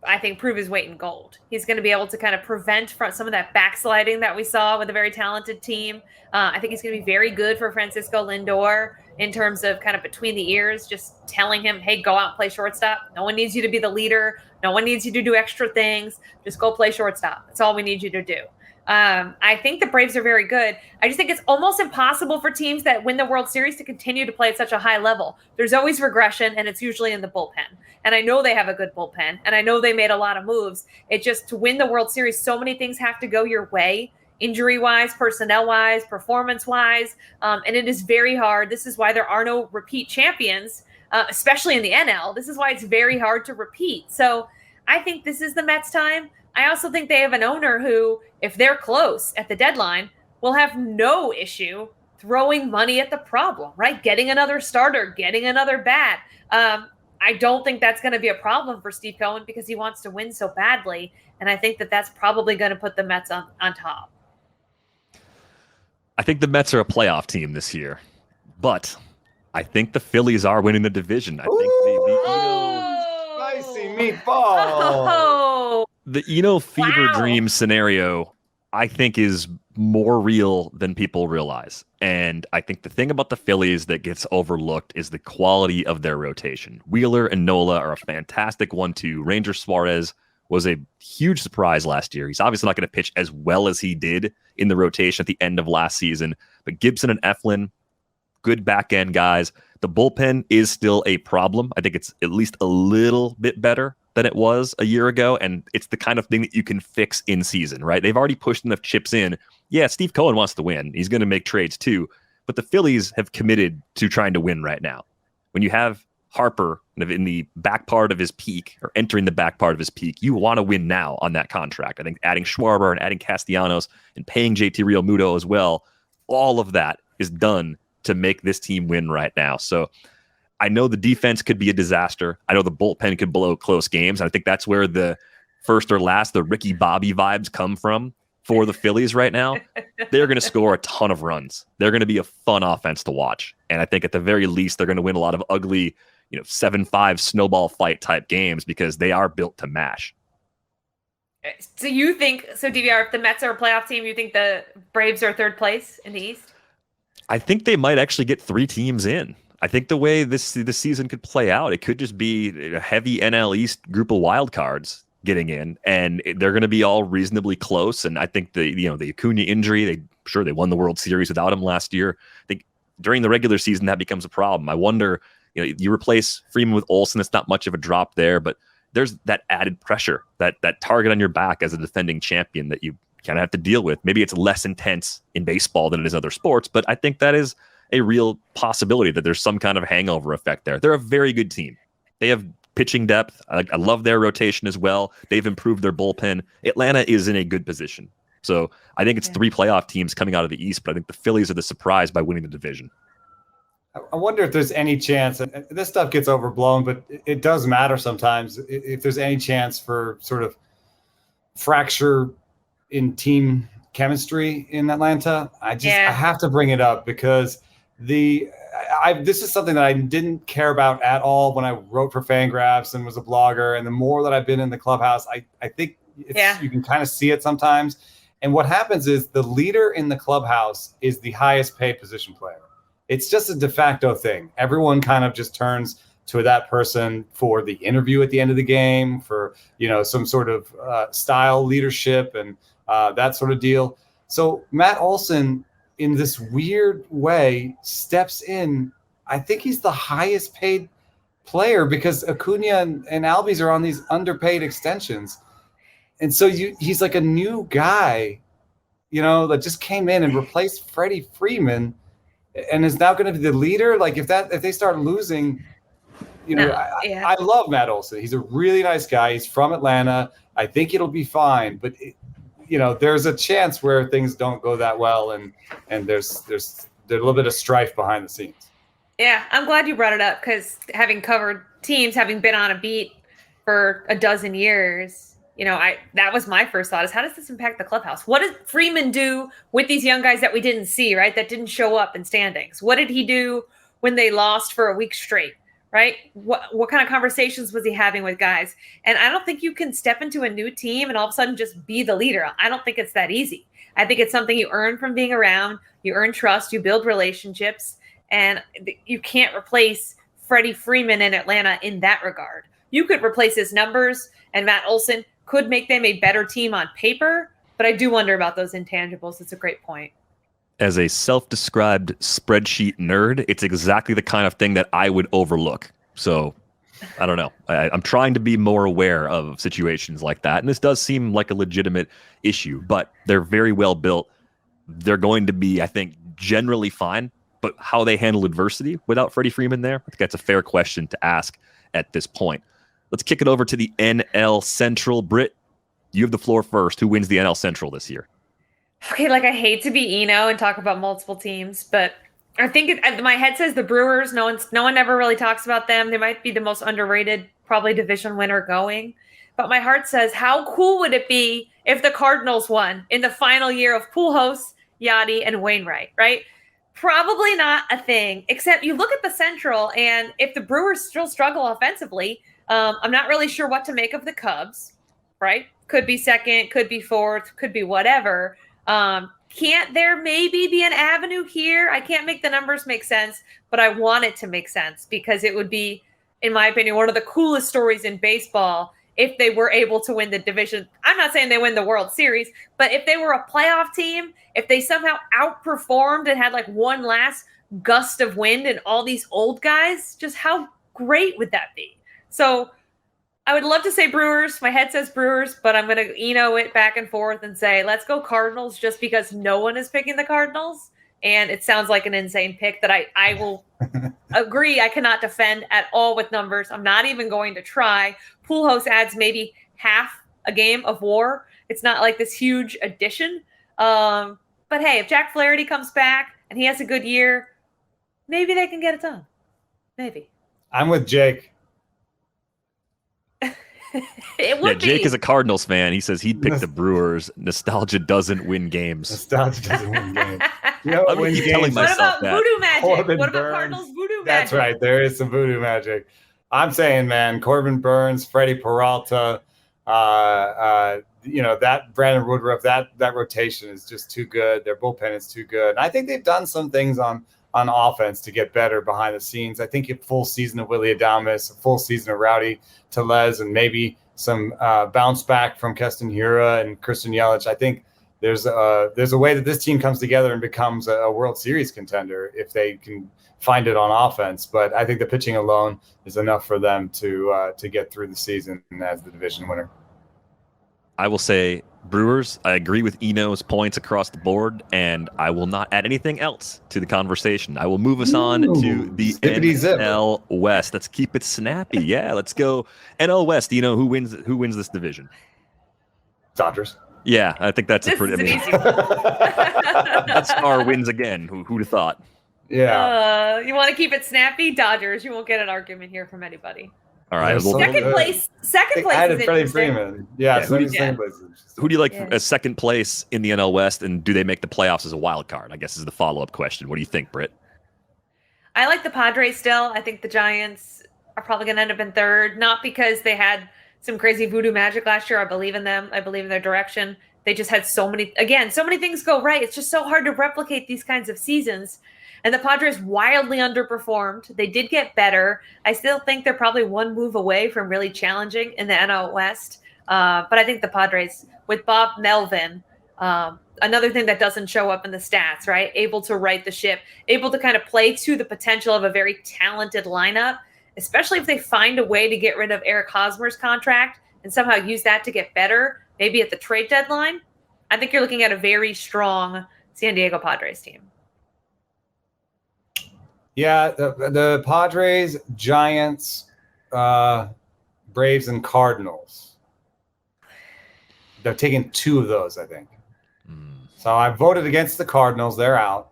I think, prove his weight in gold. He's going to be able to kind of prevent from some of that backsliding that we saw with a very talented team. I think he's going to be very good for Francisco Lindor in terms of kind of between the ears, just telling him, hey, go out and play shortstop. No one needs you to be the leader. No one needs you to do extra things. Just go play shortstop. That's all we need you to do. I think the Braves are very good. I just think it's almost impossible for teams that win the World Series to continue to play at such a high level. There's always regression, and it's usually in the bullpen. And I know they have a good bullpen, and I know they made a lot of moves. It just, to win the World Series, so many things have to go your way, injury-wise, personnel-wise, performance-wise, and it is very hard. This is why there are no repeat champions, especially in the NL. This is why it's very hard to repeat. So I think this is the Mets' time. I also think they have an owner who, if they're close at the deadline, will have no issue throwing money at the problem, right? Getting another starter, getting another bat. I don't think that's going to be a problem for Steve Cohen because he wants to win so badly. And I think that that's probably going to put the Mets on top. I think the Mets are a playoff team this year, but I think the Phillies are winning the division. I think spicy meatball. The Eno fever dream scenario, I think, is more real than people realize. And I think the thing about the Phillies that gets overlooked is the quality of their rotation. Wheeler and Nola are a fantastic 1-2. Ranger Suarez was a huge surprise last year. He's obviously not going to pitch as well as he did in the rotation at the end of last season. But Gibson and Eflin, good back-end guys. The bullpen is still a problem. I think it's at least a little bit better than it was a year ago, and it's the kind of thing that you can fix in season, right? They've already pushed enough chips in. Yeah, Steve Cohen wants to win. He's going to make trades too, but the Phillies have committed to trying to win right now. When you have Harper in the back part of his peak, or entering the back part of his peak, you want to win now on that contract. I think adding Schwarber and adding Castellanos and paying JT Realmuto as well, all of that is done to make this team win right now. So I know the defense could be a disaster. I know the bullpen could blow close games. I think that's where the first or last, the Ricky Bobby vibes come from for the Phillies right now. They're going to score a ton of runs. They're going to be a fun offense to watch. And I think at the very least, they're going to win a lot of ugly, 7-5 snowball fight type games because they are built to mash. So you think, DVR, if the Mets are a playoff team, you think the Braves are third place in the East? I think they might actually get 3 teams in. I think the way this season could play out, it could just be a heavy NL East group of wild cards getting in, and they're going to be all reasonably close. And I think the Acuna injury, they won the World Series without him last year. I think during the regular season that becomes a problem. I wonder, you replace Freeman with Olsen, it's not much of a drop there, but there's that added pressure, that target on your back as a defending champion that you kind of have to deal with. Maybe it's less intense in baseball than it is other sports, but I think that is a real possibility that there's some kind of hangover effect there. They're a very good team. They have pitching depth. I love their rotation as well. They've improved their bullpen. Atlanta is in a good position. So I think it's 3 playoff teams coming out of the East, but I think the Phillies are the surprise by winning the division. I wonder if there's any chance, and this stuff gets overblown, but it does matter sometimes, if there's any chance for sort of fracture in team chemistry in Atlanta. I have to bring it up because this is something that I didn't care about at all when I wrote for Fangraphs and was a blogger. And the more that I've been in the clubhouse, I think you can kind of see it sometimes. And what happens is the leader in the clubhouse is the highest paid position player. It's just a de facto thing. Everyone kind of just turns to that person for the interview at the end of the game, for, you know, some sort of style leadership and that sort of deal. So Matt Olson, in this weird way, steps in. I think he's the highest paid player because Acuna and Albies are on these underpaid extensions. And so he's like a new guy, you know, that just came in and replaced Freddie Freeman and is now going to be the leader. Like if they start losing, you know, I love Matt Olson. He's a really nice guy. He's from Atlanta. I think it'll be fine, but you know, there's a chance where things don't go that well, and there's a little bit of strife behind the scenes. Yeah, I'm glad you brought it up because having covered teams, having been on a beat for a dozen years, you know, that was my first thought is how does this impact the clubhouse? What did Freeman do with these young guys that we didn't see, right? That didn't show up in standings? What did he do when they lost for a week straight, right? What kind of conversations was he having with guys? And I don't think you can step into a new team and all of a sudden just be the leader. I don't think it's that easy. I think it's something you earn from being around. You earn trust. You build relationships. And you can't replace Freddie Freeman in Atlanta in that regard. You could replace his numbers, and Matt Olson could make them a better team on paper. But I do wonder about those intangibles. It's a great point. As a self-described spreadsheet nerd, it's exactly the kind of thing that I would overlook. So I don't know. I'm trying to be more aware of situations like that. And this does seem like a legitimate issue, but they're very well built. They're going to be, I think, generally fine. But how they handle adversity without Freddie Freeman there, I think that's a fair question to ask at this point. Let's kick it over to the NL Central. Britt, you have the floor first. Who wins the NL Central this year? Okay, like I hate to be Eno and talk about multiple teams, but I think my head says the Brewers. No one ever really talks about them. They might be the most underrated, probably division winner going. But my heart says, how cool would it be if the Cardinals won in the final year of Pujols, Yachty, and Wainwright, right? Probably not a thing, except you look at the Central, and if the Brewers still struggle offensively, I'm not really sure what to make of the Cubs, right? Could be second, could be fourth, could be whatever. Can't there maybe be an avenue here? I can't make the numbers make sense, but I want it to make sense because it would be, in my opinion, one of the coolest stories in baseball if they were able to win the division. I'm not saying they win the World Series, but if they were a playoff team, if they somehow outperformed and had like one last gust of wind and all these old guys, just how great would that be? So I would love to say Brewers. My head says Brewers, but I'm going to Eno it back and forth and say, let's go Cardinals just because no one is picking the Cardinals. And it sounds like an insane pick that I will agree I cannot defend at all with numbers. I'm not even going to try. Pujols adds maybe half a game of WAR. It's not like this huge addition. But hey, if Jack Flaherty comes back and he has a good year, maybe they can get it done. Maybe. I'm with Jake. Jake is a Cardinals fan. He says he'd pick the Brewers. Nostalgia doesn't win games. Nostalgia doesn't win games. You know, I'm wins telling games. myself what about voodoo magic? Corbin What about Burns. Cardinals voodoo magic? That's right. There is some voodoo magic. I'm saying, man, Corbin Burns, Freddie Peralta, that Brandon Woodruff, that rotation is just too good. Their bullpen is too good. And I think they've done some things on offense to get better behind the scenes. I think a full season of Willy Adames, a full season of Rowdy Tellez, and maybe some bounce back from Keston Hiura and Christian Yelich. I think there's a way that this team comes together and becomes a World Series contender if they can find it on offense. But I think the pitching alone is enough for them to get through the season as the division winner. I will say Brewers. I agree with Eno's points across the board, and I will not add anything else to the conversation. I will move us on to the NL West. Let's keep it snappy. Yeah, let's go NL West. Eno, who wins this division? Dodgers. Yeah, I think that's This a pretty. is an easy That star wins again. Who'd have thought? Yeah. You want to keep it snappy? Dodgers. You won't get an argument here from anybody. All right. So Second place added is Freddie interesting. Freeman. Yeah. Who do second place is interesting. Who do you like as second place in the NL West, and do they make the playoffs as a wild card? I guess is the follow-up question. What do you think, Britt? I like the Padres still. I think the Giants are probably going to end up in third, not because they had some crazy voodoo magic last year. I believe in them. I believe in their direction. They just had so many things go right. It's just so hard to replicate these kinds of seasons. And the Padres wildly underperformed. They did get better. I still think they're probably one move away from really challenging in the NL West. But I think the Padres, with Bob Melvin, another thing that doesn't show up in the stats, right? Able to right the ship, able to kind of play to the potential of a very talented lineup, especially if they find a way to get rid of Eric Hosmer's contract and somehow use that to get better, maybe at the trade deadline. I think you're looking at a very strong San Diego Padres team. Yeah, the Padres, Giants, Braves, and Cardinals. They're taking 2 of those, I think. So I voted against the Cardinals. They're out.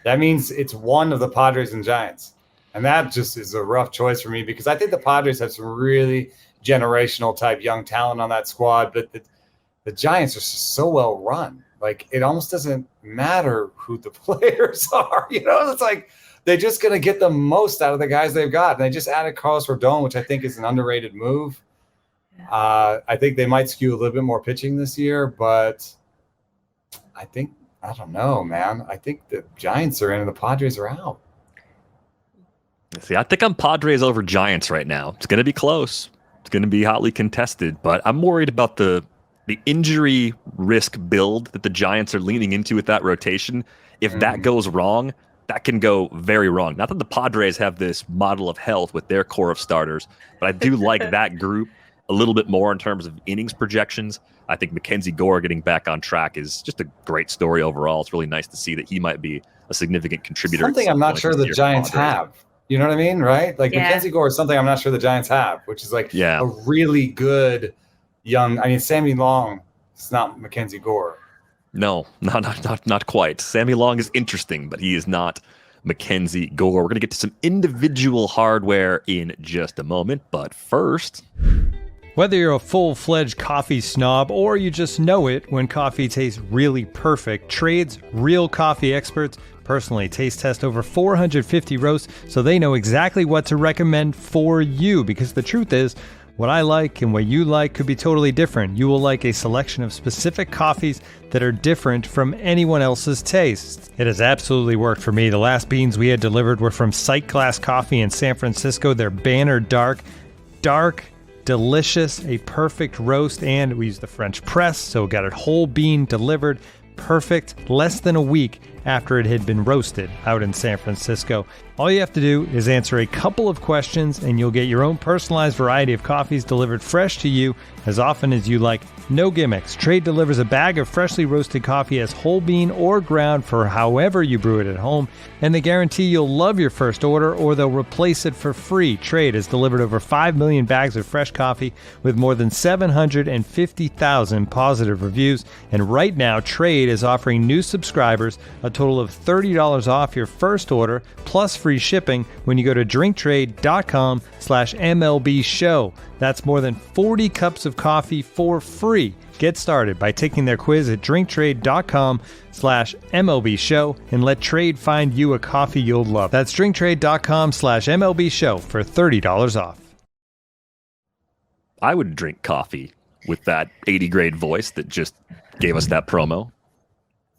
That means it's one of the Padres and Giants. And that just is a rough choice for me because I think the Padres have some really generational type young talent on that squad, but the Giants are just so well run. Like, it almost doesn't matter who the players are. It's like they're just going to get the most out of the guys they've got. And they just added Carlos Rodon, which I think is an underrated move. I think they might skew a little bit more pitching this year, but I don't know, man. I think the Giants are in and the Padres are out. See, I think I'm Padres over Giants right now. It's going to be close. It's going to be hotly contested, but I'm worried about the injury risk build that the Giants are leaning into with that rotation. If that goes wrong, that can go very wrong. Not that the Padres have this model of health with their core of starters, but I do like that group a little bit more in terms of innings projections. I think Mackenzie Gore getting back on track is just a great story overall. It's really nice to see that he might be a significant contributor. Something I'm not sure the Giants have. You know what I mean, right? Like Mackenzie Gore is something I'm not sure the Giants have, which is like a really good young. I mean, Sammy Long, it's not Mackenzie Gore. No, not quite. Sammy Long is interesting, but he is not Mackenzie Gore. We're going to get to some individual hardware in just a moment, but first. Whether you're a full-fledged coffee snob or you just know it when coffee tastes really perfect, Trade's real coffee experts personally taste test over 450 roasts so they know exactly what to recommend for you, because the truth is, what I like and what you like could be totally different. You will like a selection of specific coffees that are different from anyone else's tastes. It has absolutely worked for me. The last beans we had delivered were from Sight Glass Coffee in San Francisco. They're Banner Dark, delicious, a perfect roast, and we used the French press, so got it whole bean delivered, perfect, less than a week after it had been roasted out in San Francisco. All you have to do is answer a couple of questions and you'll get your own personalized variety of coffees delivered fresh to you as often as you like. No gimmicks. Trade delivers a bag of freshly roasted coffee as whole bean or ground for however you brew it at home, and they guarantee you'll love your first order or they'll replace it for free. Trade has delivered over 5 million bags of fresh coffee with more than 750,000 positive reviews, and right now Trade is offering new subscribers a total of $30 off your first order plus free shipping when you go to drinktrade.com/MLB show. That's more than 40 cups of coffee for free. Get started by taking their quiz at drinktrade.com/MLB show and let Trade find you a coffee you'll love. That's drinktrade.com/MLB show for $30 off. I would drink coffee with that 80 grade voice that just gave us that promo.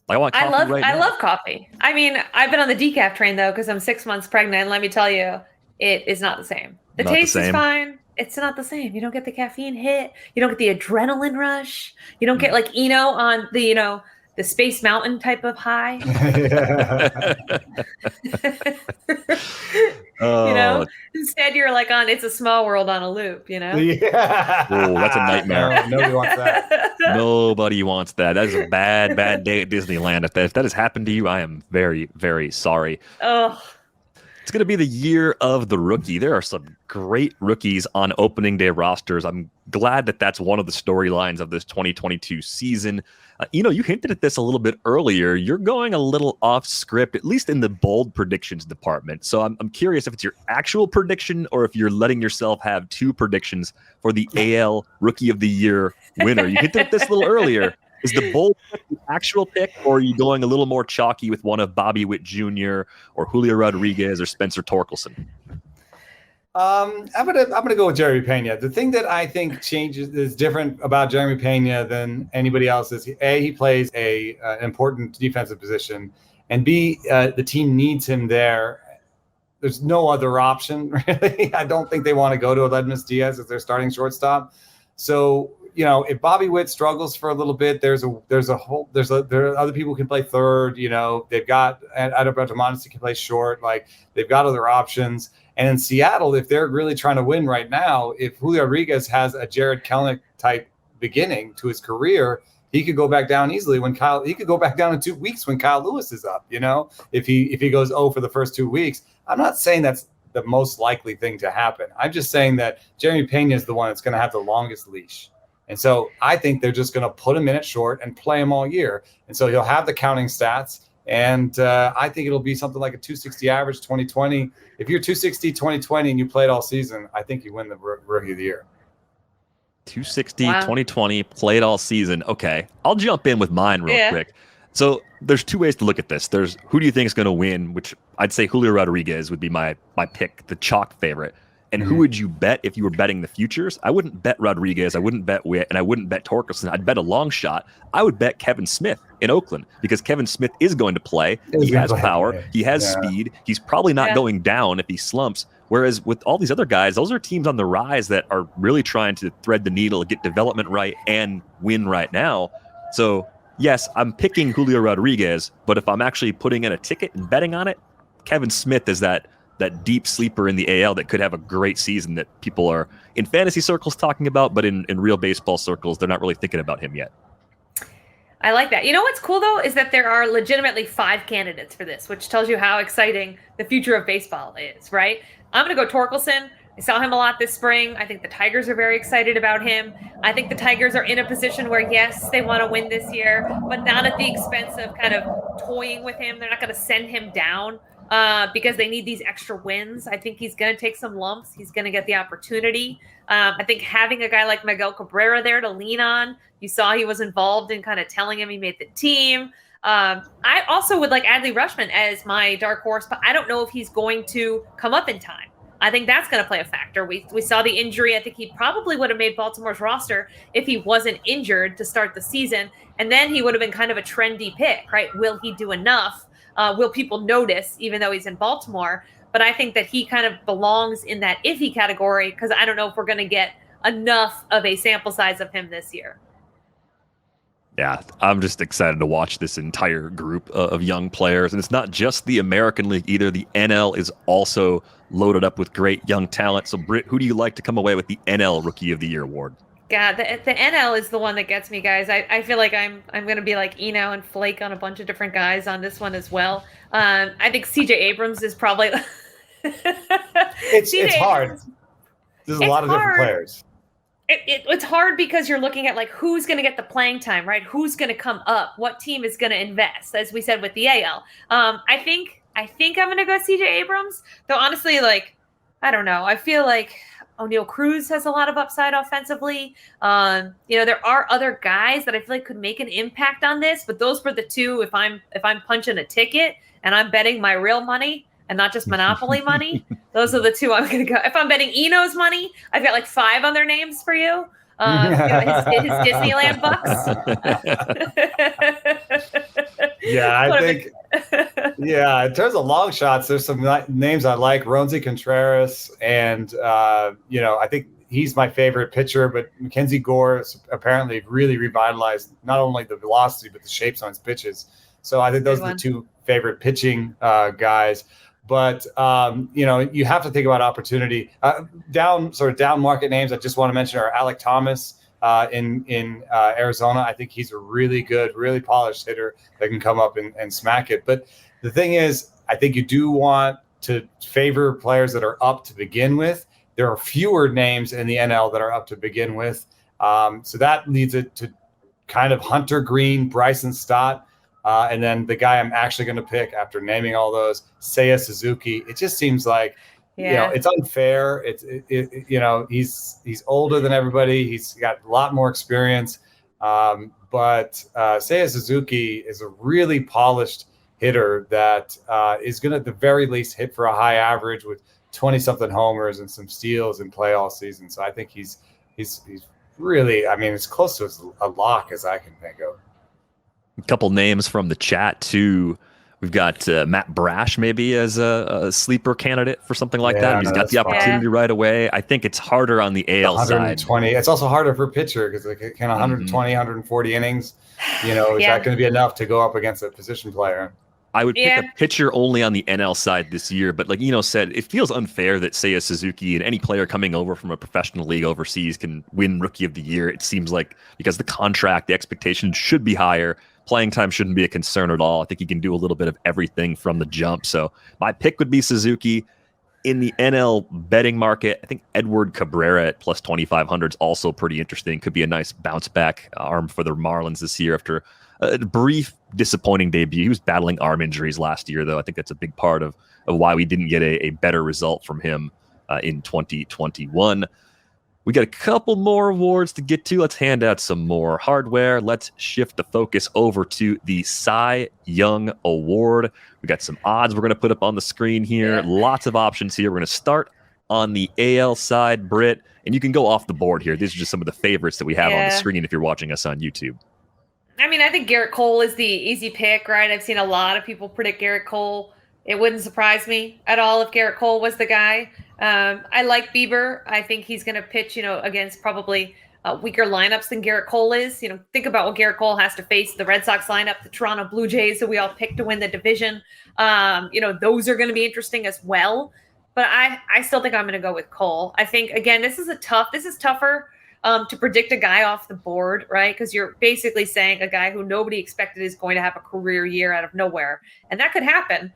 I want coffee I love coffee. I mean, I've been on the decaf train though because I'm 6 months pregnant, and let me tell you, it is not the same. The taste is fine. It's not the same. You don't get the caffeine hit. You don't get the adrenaline rush. You don't get like Eno on the, the Space Mountain type of high. Instead you're like on It's a Small World on a loop, Yeah. Oh, that's a nightmare. Nobody wants that. Nobody wants that. That is a bad day at Disneyland. If that has happened to you, I am very, very sorry. Oh. It's going to be the year of the rookie. There are some great rookies on opening day rosters. I'm glad that that's one of the storylines of this 2022 season. You hinted at this a little bit earlier. You're going a little off script, at least in the bold predictions department. So I'm curious if it's your actual prediction or if you're letting yourself have 2 predictions for the AL Rookie of the Year winner. You hinted at this a little earlier. Is the bold pick the actual pick, or are you going a little more chalky with one of Bobby Witt Jr. or Julio Rodriguez or Spencer Torkelson? I'm gonna go with Jeremy Pena. The thing that I think is different about Jeremy Pena than anybody else is he plays an important defensive position, and B, the team needs him there. There's no other option really. I don't think they want to go to Aledmus Diaz as their starting shortstop. So if Bobby Witt struggles for a little bit, there are other people who can play third. They've got Adalberto Mondesi can play short. Like they've got other options. And in Seattle, if they're really trying to win right now, if Julio Rodriguez has a Jared Kelenic type beginning to his career, he could go back down easily he could go back down in 2 weeks when Kyle Lewis is up, if he goes 0 for the first 2 weeks. I'm not saying that's the most likely thing to happen. I'm just saying that Jeremy Pena is the one that's going to have the longest leash. And so I think they're just going to put him in at short and play him all year. And so he'll have the counting stats. And I think it'll be something like a 260 average, 2020. If you're 260, 2020, and you played all season, I think you win the Rookie of the Year. 260, 2020, played all season. Okay, I'll jump in with mine real quick. So there's two ways to look at this. There's who do you think is going to win, which I'd say Julio Rodriguez would be my pick, the chalk favorite. And who would you bet if you were betting the futures? I wouldn't bet Rodriguez. I wouldn't bet Witt, and I wouldn't bet Torkelson. I'd bet a long shot. I would bet Kevin Smith in Oakland because Kevin Smith is going to play. He has power. He has speed. He's probably not going down if he slumps. Whereas with all these other guys, those are teams on the rise that are really trying to thread the needle, get development right, and win right now. So, yes, I'm picking Julio Rodriguez, but if I'm actually putting in a ticket and betting on it, Kevin Smith is that deep sleeper in the AL that could have a great season that people are in fantasy circles talking about, but in real baseball circles, they're not really thinking about him yet. I like that. You know what's cool, though, is that there are legitimately 5 candidates for this, which tells you how exciting the future of baseball is, right? I'm going to go Torkelson. I saw him a lot this spring. I think the Tigers are very excited about him. I think the Tigers are in a position where, yes, they want to win this year, but not at the expense of kind of toying with him. They're not going to send him down because they need these extra wins. I think he's going to take some lumps. He's going to get the opportunity. I think having a guy like Miguel Cabrera there to lean on, you saw he was involved in kind of telling him he made the team. I also would like Adley Rutschman as my dark horse, but I don't know if he's going to come up in time. I think that's going to play a factor. We saw the injury. I think he probably would have made Baltimore's roster if he wasn't injured to start the season. And then he would have been kind of a trendy pick, right? Will he do enough? Will people notice, even though he's in Baltimore? But I think that he kind of belongs in that iffy category because I don't know if we're going to get enough of a sample size of him this year. Yeah, I'm just excited to watch this entire group of young players. And it's not just the American League either. The NL is also loaded up with great young talent. So, Britt, who do you like to come away with the NL Rookie of the Year award? God, the NL is the one that gets me, guys. I feel like I'm going to be like Eno and flake on a bunch of different guys on this one as well. I think CJ Abrams is probably... It's hard. There's a lot of different players. It's hard because you're looking at like who's going to get the playing time, right? Who's going to come up? What team is going to invest? As we said with the AL, I think I'm going to go CJ Abrams. Though honestly, like I don't know. I feel like O'Neal Cruz has a lot of upside offensively. There are other guys that I feel like could make an impact on this, but those were the two. If I'm punching a ticket and I'm betting my real money and not just Monopoly money, those are the two I'm going to go. If I'm betting Eno's money, I've got like 5 other names for you. His Disneyland bucks. Yeah, I think. Yeah, in terms of long shots, there's some names I like. Ronzi Contreras, and I think he's my favorite pitcher. But Mackenzie Gore apparently really revitalized not only the velocity but the shapes on his pitches. So I think those are the 2 favorite pitching guys. But you have to think about opportunity. Down market names I just want to mention are Alec Thomas in Arizona. I think he's a really good, really polished hitter that can come up and smack it. But the thing is, I think you do want to favor players that are up to begin with. There are fewer names in the NL that are up to begin with. So that leads it to kind of Hunter Green, Bryson Stott. And then the guy I'm actually going to pick after naming all those, Seiya Suzuki. It just seems like, it's unfair. He's older than everybody. He's got a lot more experience. But Seiya Suzuki is a really polished hitter that is going to, at the very least, hit for a high average with 20-something homers and some steals in play all season. So I think he's really, I mean, as close to a lock as I can think of. A couple names from the chat too. We've got Matt Brash maybe as a sleeper candidate for something like that. He's got the opportunity right away. I think it's harder on the AL side. 120. It's also harder for a pitcher because like kind of 120, 140 innings. You know, is that going to be enough to go up against a position player? I would pick a pitcher only on the NL side this year, but like Eno said, it feels unfair that Seiya Suzuki and any player coming over from a professional league overseas can win Rookie of the Year. It seems like because the contract, the expectations should be higher. Playing time shouldn't be a concern at all. I think he can do a little bit of everything from the jump. So my pick would be Suzuki. In the NL betting market, I think Edward Cabrera at plus 2,500 is also pretty interesting. Could be a nice bounce back arm for the Marlins this year after a brief disappointing debut. He was battling arm injuries last year, though. I think that's a big part of why we didn't get a better result from him in 2021. We got a couple more awards to get to. Let's hand out some more hardware. Let's shift the focus over to the Cy Young Award. We got some odds we're going to put up on the screen here. Lots of options here. We're going to start on the AL side, Britt, and you can go off the board here. These are just some of the favorites that we have on the screen if you're watching us on YouTube. I mean, I think Garrett Cole is the easy pick, right? I've seen a lot of people predict Garrett Cole. It wouldn't surprise me at all if Garrett Cole was the guy. I like Bieber. I think he's going to pitch, against probably weaker lineups than Garrett Cole is. Think about what Garrett Cole has to face: the Red Sox lineup, the Toronto Blue Jays that we all picked to win the division. Those are going to be interesting as well. But I still think I'm going to go with Cole. I think, again, this is tougher to predict a guy off the board, right? Because you're basically saying a guy who nobody expected is going to have a career year out of nowhere. And that could happen.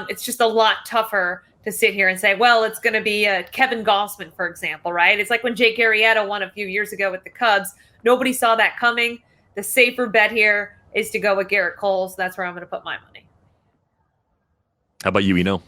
It's just a lot tougher to sit here and say, well, it's going to be Kevin Gossman, for example, right? It's like when Jake Arrieta won a few years ago with the Cubs. Nobody saw that coming. The safer bet here is to go with Garrett Cole. So that's where I'm going to put my money. How about you, Eno?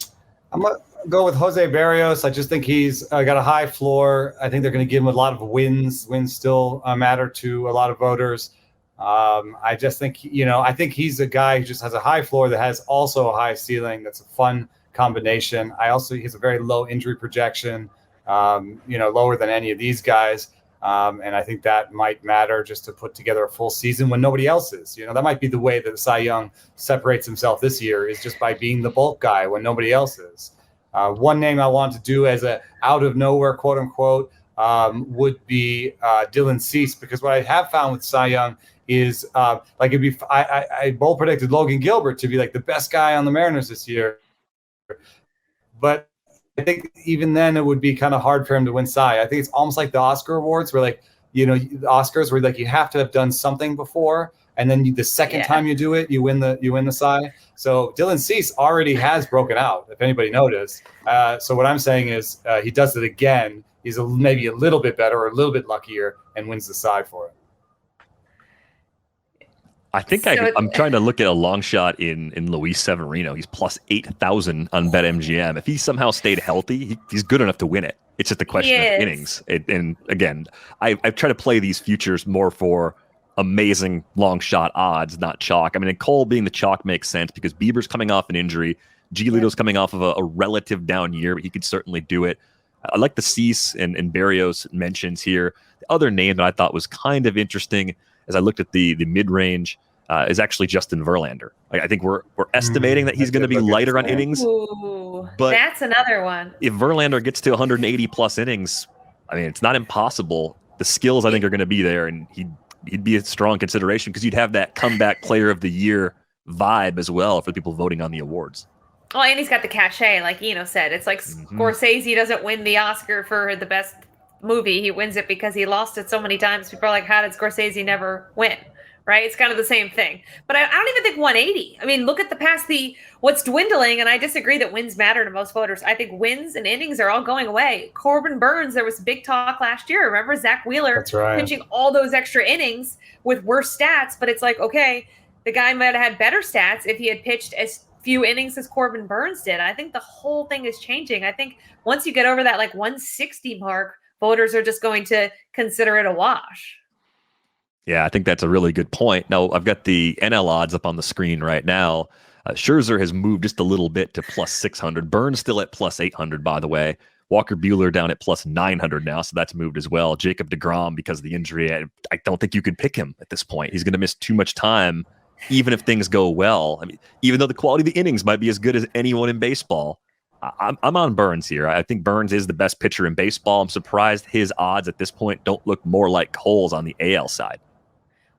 I'm going to go with Jose Barrios. I just think he's got a high floor. I think they're going to give him a lot of wins. Wins still matter to a lot of voters. I just think, I think he's a guy who just has a high floor that has also a high ceiling. That's a fun combination. He has a very low injury projection, lower than any of these guys. And I think that might matter just to put together a full season when nobody else is. That might be the way that Cy Young separates himself this year, is just by being the bulk guy when nobody else is. One name I want to do as a out of nowhere, quote unquote, would be Dylan Cease, because what I have found with Cy Young is I bold predicted Logan Gilbert to be like the best guy on the Mariners this year. But I think even then it would be kind of hard for him to win Cy. I think it's almost like the Oscar awards where the Oscars where you have to have done something before, and then the second time you do it, you win the Cy. So Dylan Cease already has broken out, if anybody noticed. So what I'm saying is he does it again. He's maybe a little bit better or a little bit luckier and wins the Cy for it. I think I'm trying to look at a long shot in Luis Severino. He's plus 8,000 on BetMGM. If he somehow stayed healthy, he's good enough to win it. It's just a question of innings. And again, I've tried to play these futures more for amazing long shot odds, not chalk. I mean, Cole being the chalk makes sense because Bieber's coming off an injury. Giolito's coming off of a relative down year, but he could certainly do it. I like the Cease and Barrios mentions here. The other name that I thought was kind of interesting as I looked at the mid-range is actually Justin Verlander. I think we're estimating that he's going to be lighter on innings. Ooh, but that's another one. If Verlander gets to 180 plus innings, I mean, it's not impossible. The skills I think are going to be there, and he'd be a strong consideration because you'd have that comeback player of the year vibe as well for the people voting on the awards. Oh, and he's got the cachet, like Eno said. It's like Scorsese doesn't win the Oscar for the best movie. He wins it because he lost it so many times. People are like, how did Scorsese never win? Right? It's kind of the same thing. But I don't even think 180. I mean, look at what's dwindling, and I disagree that wins matter to most voters. I think wins and innings are all going away. Corbin Burns, there was big talk last year. Remember Zach Wheeler pitching all those extra innings with worse stats, but it's like, okay, the guy might have had better stats if he had pitched as few innings as Corbin Burns did. I think the whole thing is changing. I think once you get over that 160 mark, voters are just going to consider it a wash. Yeah, I think that's a really good point. Now, I've got the NL odds up on the screen right now. Scherzer has moved just a little bit to plus 600. Burns still at plus 800, by the way. Walker Buehler down at plus 900 now, so that's moved as well. Jacob deGrom, because of the injury, I don't think you could pick him at this point. He's going to miss too much time, even if things go well. I mean, even though the quality of the innings might be as good as anyone in baseball, I'm on Burns here. I think Burns is the best pitcher in baseball. I'm surprised his odds at this point don't look more like Cole's on the AL side.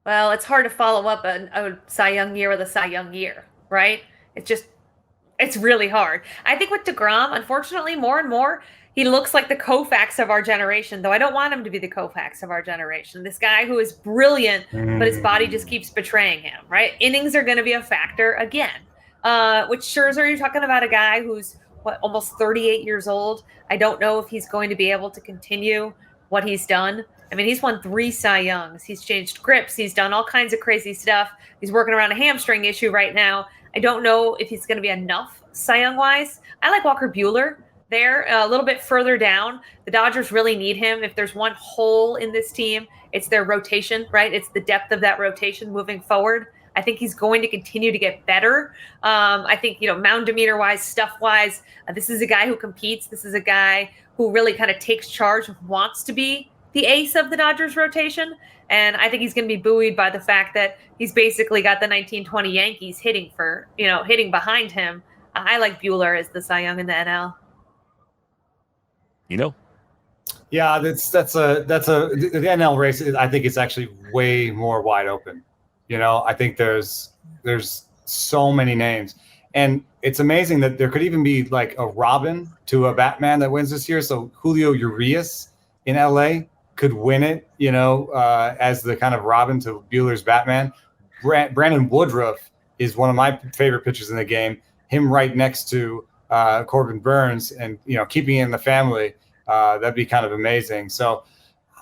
Well, it's hard to follow up a Cy Young year with a Cy Young year, right? It's really hard. I think with DeGrom, unfortunately, more and more, he looks like the Koufax of our generation, though I don't want him to be the Koufax of our generation. This guy who is brilliant, but his body just keeps betraying him, right? Innings are going to be a factor again. With Scherzer, you're talking about a guy who's, almost 38 years old. I don't know if he's going to be able to continue what he's done. I mean, he's won 3 Cy Youngs. He's changed grips. He's done all kinds of crazy stuff. He's working around a hamstring issue right now. I don't know if he's going to be enough Cy Young-wise. I like Walker Buehler there, a little bit further down. The Dodgers really need him. If there's one hole in this team, it's their rotation, right? It's the depth of that rotation moving forward. I think he's going to continue to get better. I think, mound demeanor-wise, stuff-wise, this is a guy who competes. This is a guy who really kind of takes charge, wants to be the ace of the Dodgers rotation. And I think he's going to be buoyed by the fact that he's basically got the 1920 Yankees hitting behind him. I like Buehler as the Cy Young in the NL. Yeah, the NL race. I think it's actually way more wide open. I think there's so many names, and it's amazing that there could even be like a Robin to a Batman that wins this year. So Julio Urias in LA could win it, as the kind of Robin to Buehler's Batman. Brandon Woodruff is one of my favorite pitchers in the game. Him right next to Corbin Burns, and keeping it in the family, that'd be kind of amazing. So,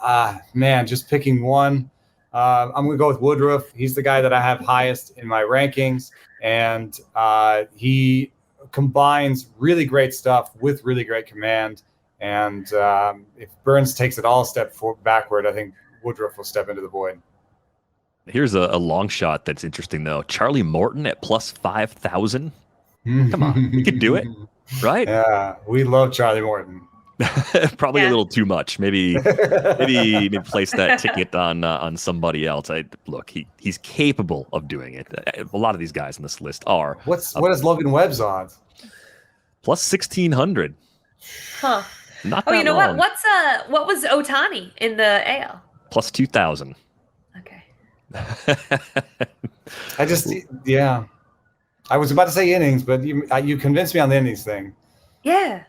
just picking one. I'm going to go with Woodruff. He's the guy that I have highest in my rankings, and he combines really great stuff with really great command. And if Burns takes it all a step backward, I think Woodruff will step into the void. Here's a long shot that's interesting, though. Charlie Morton at plus 5,000. Come on, you could do it, right? Yeah, we love Charlie Morton. Probably a little too much. Maybe place that ticket on somebody else. He's capable of doing it. A lot of these guys on this list are. What is Logan Webb's odds? Plus 1,600. Huh. Not that long. What was Ohtani in the AL? Plus 2,000. Okay. I was about to say innings, but you convinced me on the innings thing. Yeah.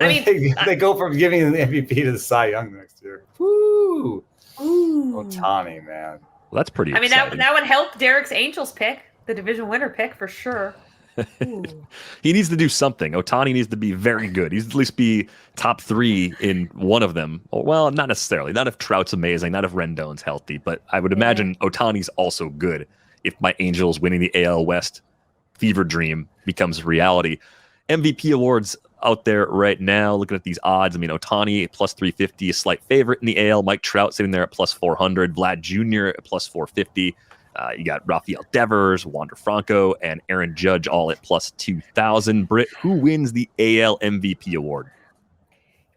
I mean, they go from giving the MVP to the Cy Young next year. Woo! Ohtani, man. Well, that's pretty. Exciting. that would help Derek's Angels pick, the division winner pick for sure. He needs to do something. Ohtani needs to be very good. He needs to at least be top 3 in one of them. Well, not necessarily. Not if Trout's amazing. Not if Rendon's healthy. But I would imagine Ohtani's also good if my Angels winning the AL West fever dream becomes reality. MVP awards out there right now, looking at these odds. Ohtani plus 350, a slight favorite in the AL. Mike Trout sitting there at plus 400. Vlad Jr. at plus 450. You got Rafael Devers, Wander Franco, and Aaron Judge all at plus 2,000. Britt, who wins the AL MVP award?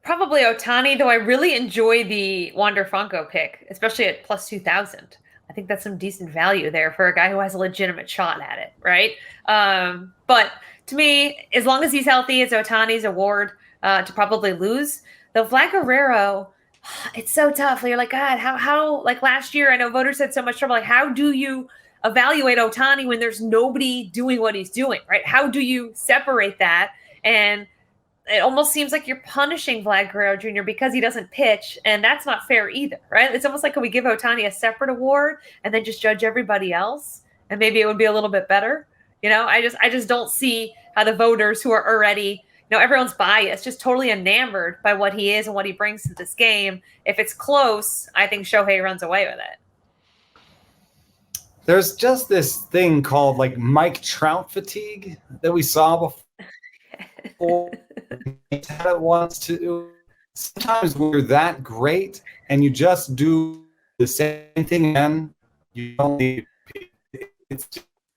Probably Ohtani, though I really enjoy the Wander Franco pick, especially at plus 2,000. I think that's some decent value there for a guy who has a legitimate shot at it, right? But to me, as long as he's healthy, it's Ohtani's award to probably lose. Though Vlad Guerrero, it's so tough. You're like, God, how like last year, I know voters had so much trouble. Like, how do you evaluate Ohtani when there's nobody doing what he's doing, right? How do you separate that? And it almost seems like you're punishing Vlad Guerrero Jr. because he doesn't pitch, and that's not fair either, right? It's almost like, can we give Ohtani a separate award and then just judge everybody else? And maybe it would be a little bit better. I just don't see how the voters who are already, everyone's biased, just totally enamored by what he is and what he brings to this game. If it's close, I think Shohei runs away with it. There's just this thing called like Mike Trout fatigue that we saw before. He's had it once too. Sometimes when you're that great and you just do the same thing again, you don't need it's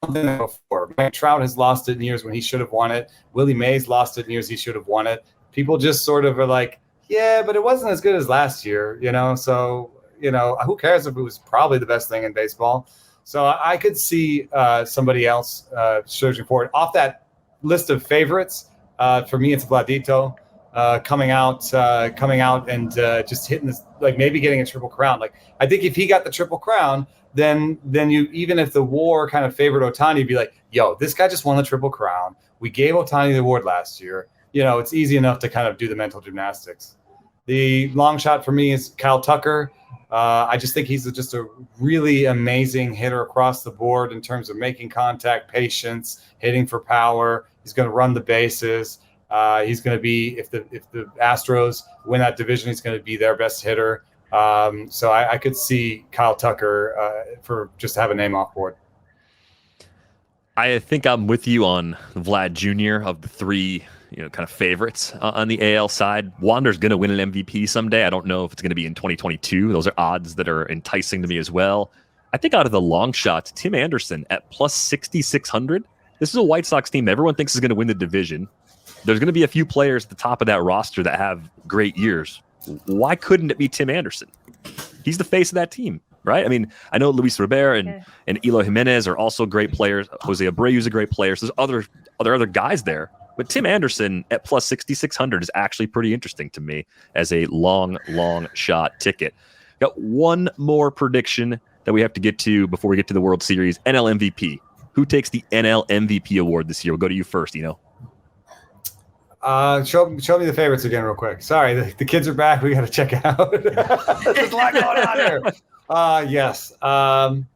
done that before. Mike Trout has lost it in years when he should have won it. Willie Mays lost it in years he should have won it. People just sort of are like, yeah, but it wasn't as good as last year, So, who cares if it was probably the best thing in baseball? So I could see somebody else surging forward. Off that list of favorites, for me, it's Vladito coming out and just hitting this, like maybe getting a triple crown. Like I think if he got the triple crown, then you, even if the WAR kind of favored Ohtani, you'd be like, yo, this guy just won the triple crown. We gave Ohtani the award last year. It's easy enough to kind of do the mental gymnastics. The long shot for me is Kyle Tucker. I just think he's just a really amazing hitter across the board in terms of making contact, patience, hitting for power. He's going to run the bases. He's going to be, if the Astros win that division, he's going to be their best hitter. So I could see Kyle Tucker for just to have a name off board. I think I'm with you on Vlad Jr. of the three, kind of favorites on the AL side. Wander's going to win an MVP someday. I don't know if it's going to be in 2022. Those are odds that are enticing to me as well. I think out of the long shots, Tim Anderson at plus 6,600. This is a White Sox team everyone thinks is going to win the division. There's going to be a few players at the top of that roster that have great years. Why couldn't it be Tim Anderson? He's the face of that team, right? I mean, I know Luis Robert and Eloy Jimenez are also great players. Jose Abreu's a great player. So there's other guys there. But Tim Anderson at plus 6,600 is actually pretty interesting to me as a long shot ticket. Got one more prediction that we have to get to before we get to the World Series. NL MVP. Who takes the NL MVP award this year? We'll go to you first, Show me the favorites again real quick. Sorry, the kids are back. We got to check out. There's a lot going on here. Yes. I'm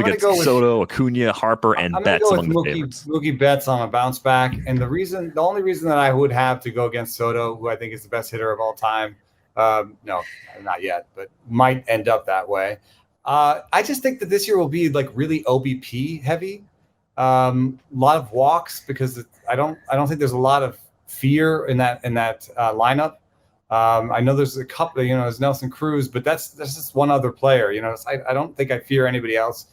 going to go with Soto, Acuna, Harper, and Betts among the favorites. Mookie Betts on a bounce back. And the only reason that I would have to go against Soto, who I think is the best hitter of all time, no, not yet, but might end up that way. I just think that this year will be like really OBP heavy. A lot of walks because I don't think there's a lot of fear in that lineup. I know there's a couple, there's Nelson Cruz, but that's just one other player. I don't think I fear anybody else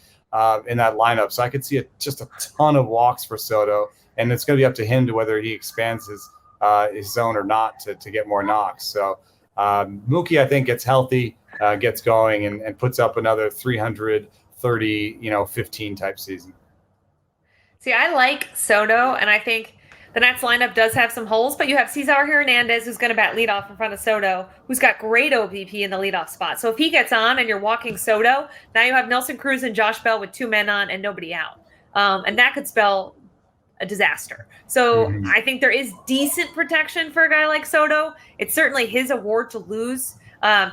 in that lineup. So I could see just a ton of walks for Soto, and it's going to be up to him to whether he expands his zone or not to get more knocks. So Mookie, I think, gets healthy, gets going, and puts up another 330, 15 type season. See, I like Soto, and I think the Nats lineup does have some holes, but you have Cesar Hernandez, who's going to bat leadoff in front of Soto, who's got great OBP in the leadoff spot. So if he gets on and you're walking Soto, now you have Nelson Cruz and Josh Bell with two men on and nobody out. And that could spell a disaster. So I think there is decent protection for a guy like Soto. It's certainly his award to lose.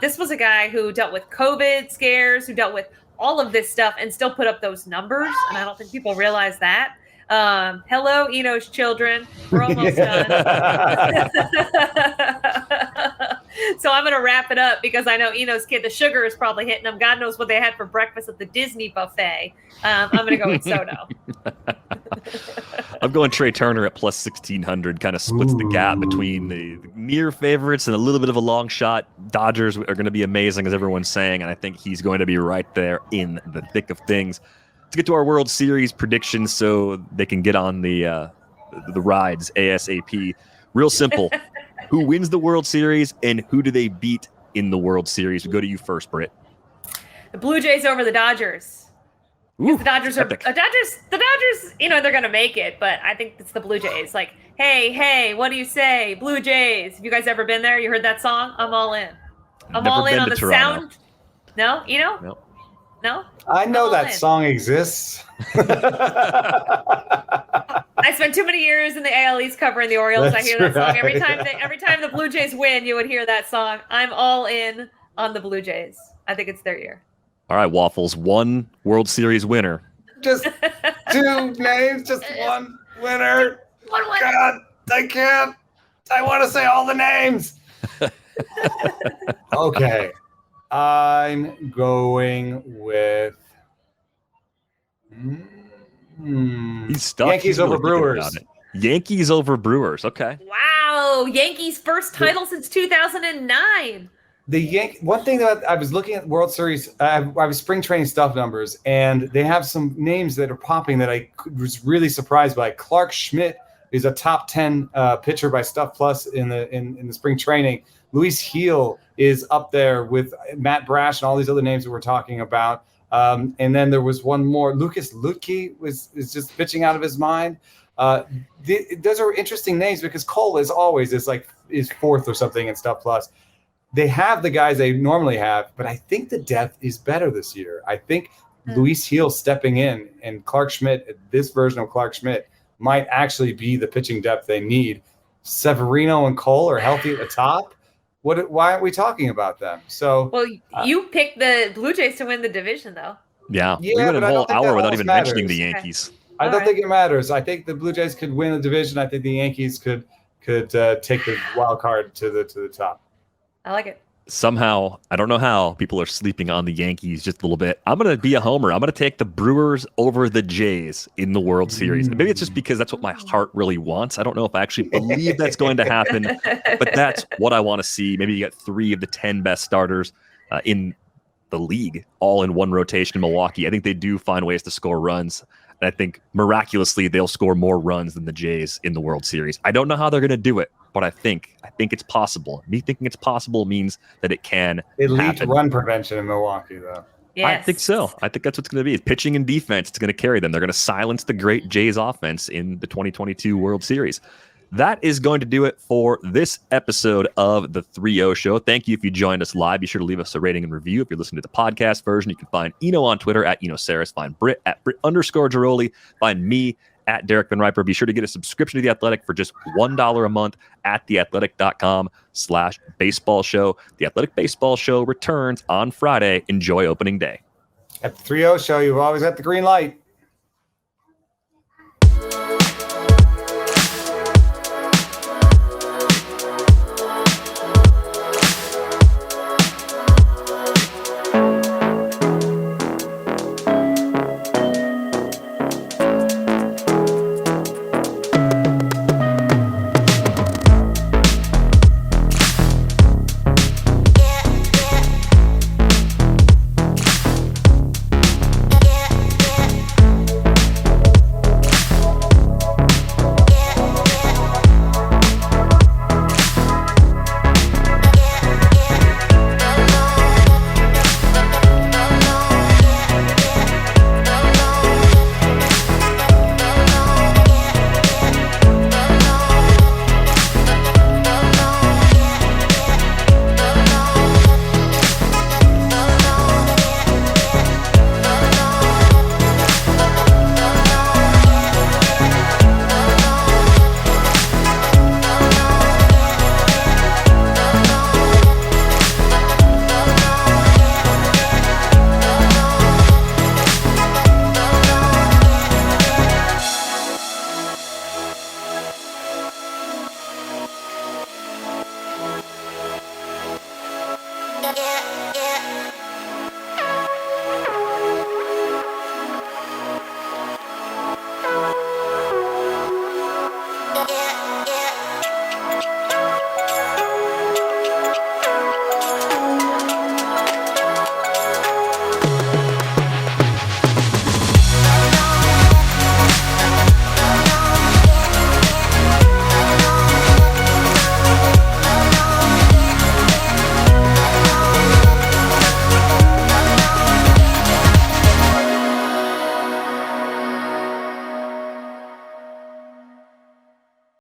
This was a guy who dealt with COVID scares, who dealt with all of this stuff and still put up those numbers. And I don't think people realize that. Hello, Eno's children. We're almost done. So I'm going to wrap it up because I know Eno's kid, the sugar is probably hitting them. God knows what they had for breakfast at the Disney buffet. I'm going to go with Soto. I'm going Trey Turner at plus 1,600. Kind of splits the gap between the near favorites and a little bit of a long shot. Dodgers are going to be amazing, as everyone's saying, and I think he's going to be right there in the thick of things. To get to our World Series predictions so they can get on the rides ASAP. Real simple. Who wins the World Series and who do they beat in the World Series? We go to you first, Britt. The Blue Jays over the Dodgers. Ooh, the Dodgers are epic. the Dodgers, they're going to make it, but I think it's the Blue Jays. Like, hey, what do you say? Blue Jays. Have you guys ever been there? You heard that song? I'm all in. I'm all in on the Toronto. sound. No? No? I know that song exists. I spent too many years in the AL East covering the Orioles. I hear that song every time the Blue Jays win. You would hear that song. I'm all in on the Blue Jays. I think it's their year. All right, Waffles. One World Series winner. Just two names, just one winner. One winner. God, I can't. I want to say all the names. Okay. I'm going with He's stuck. Yankees over Brewers. Yankees over Brewers. Okay. Wow. Yankees' first title since 2009. One thing that I was looking at World Series, I was spring training stuff numbers, and they have some names that are popping that I was really surprised by. Clark Schmidt is a top 10 pitcher by Stuff Plus in the spring training. Luis Heel is up there with Matt Brash and all these other names that we're talking about. And then there was one more. Lucas Lutke is just pitching out of his mind. Those are interesting names because Cole is fourth or something in Stuff Plus. They have the guys they normally have, but I think the depth is better this year. I think Luis Heel stepping in and Clark Schmidt, this version of Clark Schmidt, might actually be the pitching depth they need. Severino and Cole are healthy at the top. Why aren't we talking about them? So, well, you picked the Blue Jays to win the division, thothough. Yeah, we went a whole hour without even mentioning the Yankees. I don't think it matters. I think the Blue Jays could win the division. I think the Yankees could take the wild card to the top. I like it. Somehow, I don't know how, people are sleeping on the Yankees just a little bit. I'm going to be a homer. I'm going to take the Brewers over the Jays in the World Series. And maybe it's just because that's what my heart really wants. I don't know if I actually believe that's going to happen, but that's what I want to see. Maybe you get 3 of the 10 best starters in the league all in one rotation in Milwaukee. I think they do find ways to score runs. And I think miraculously they'll score more runs than the Jays in the World Series. I don't know how they're going to do it, but I think it's possible. Me thinking it's possible means that it can happen. Run prevention in Milwaukee, though. Yes. I think so. I think that's what's going to be. Pitching and defense, it's going to carry them. They're going to silence the great Jays offense in the 2022 World Series. That is going to do it for this episode of the 3-0 Show. Thank you if you joined us live. Be sure to leave us a rating and review. If you're listening to the podcast version, you can find Eno on Twitter at EnoSaris. Find Britt at Britt_Giroli. Find me at Derek Van Riper. Be sure to get a subscription to The Athletic for just $1 a month at theathletic.com/baseball show. The Athletic Baseball Show returns on Friday. Enjoy opening day. At the 3-0 Show, you've always got the green light.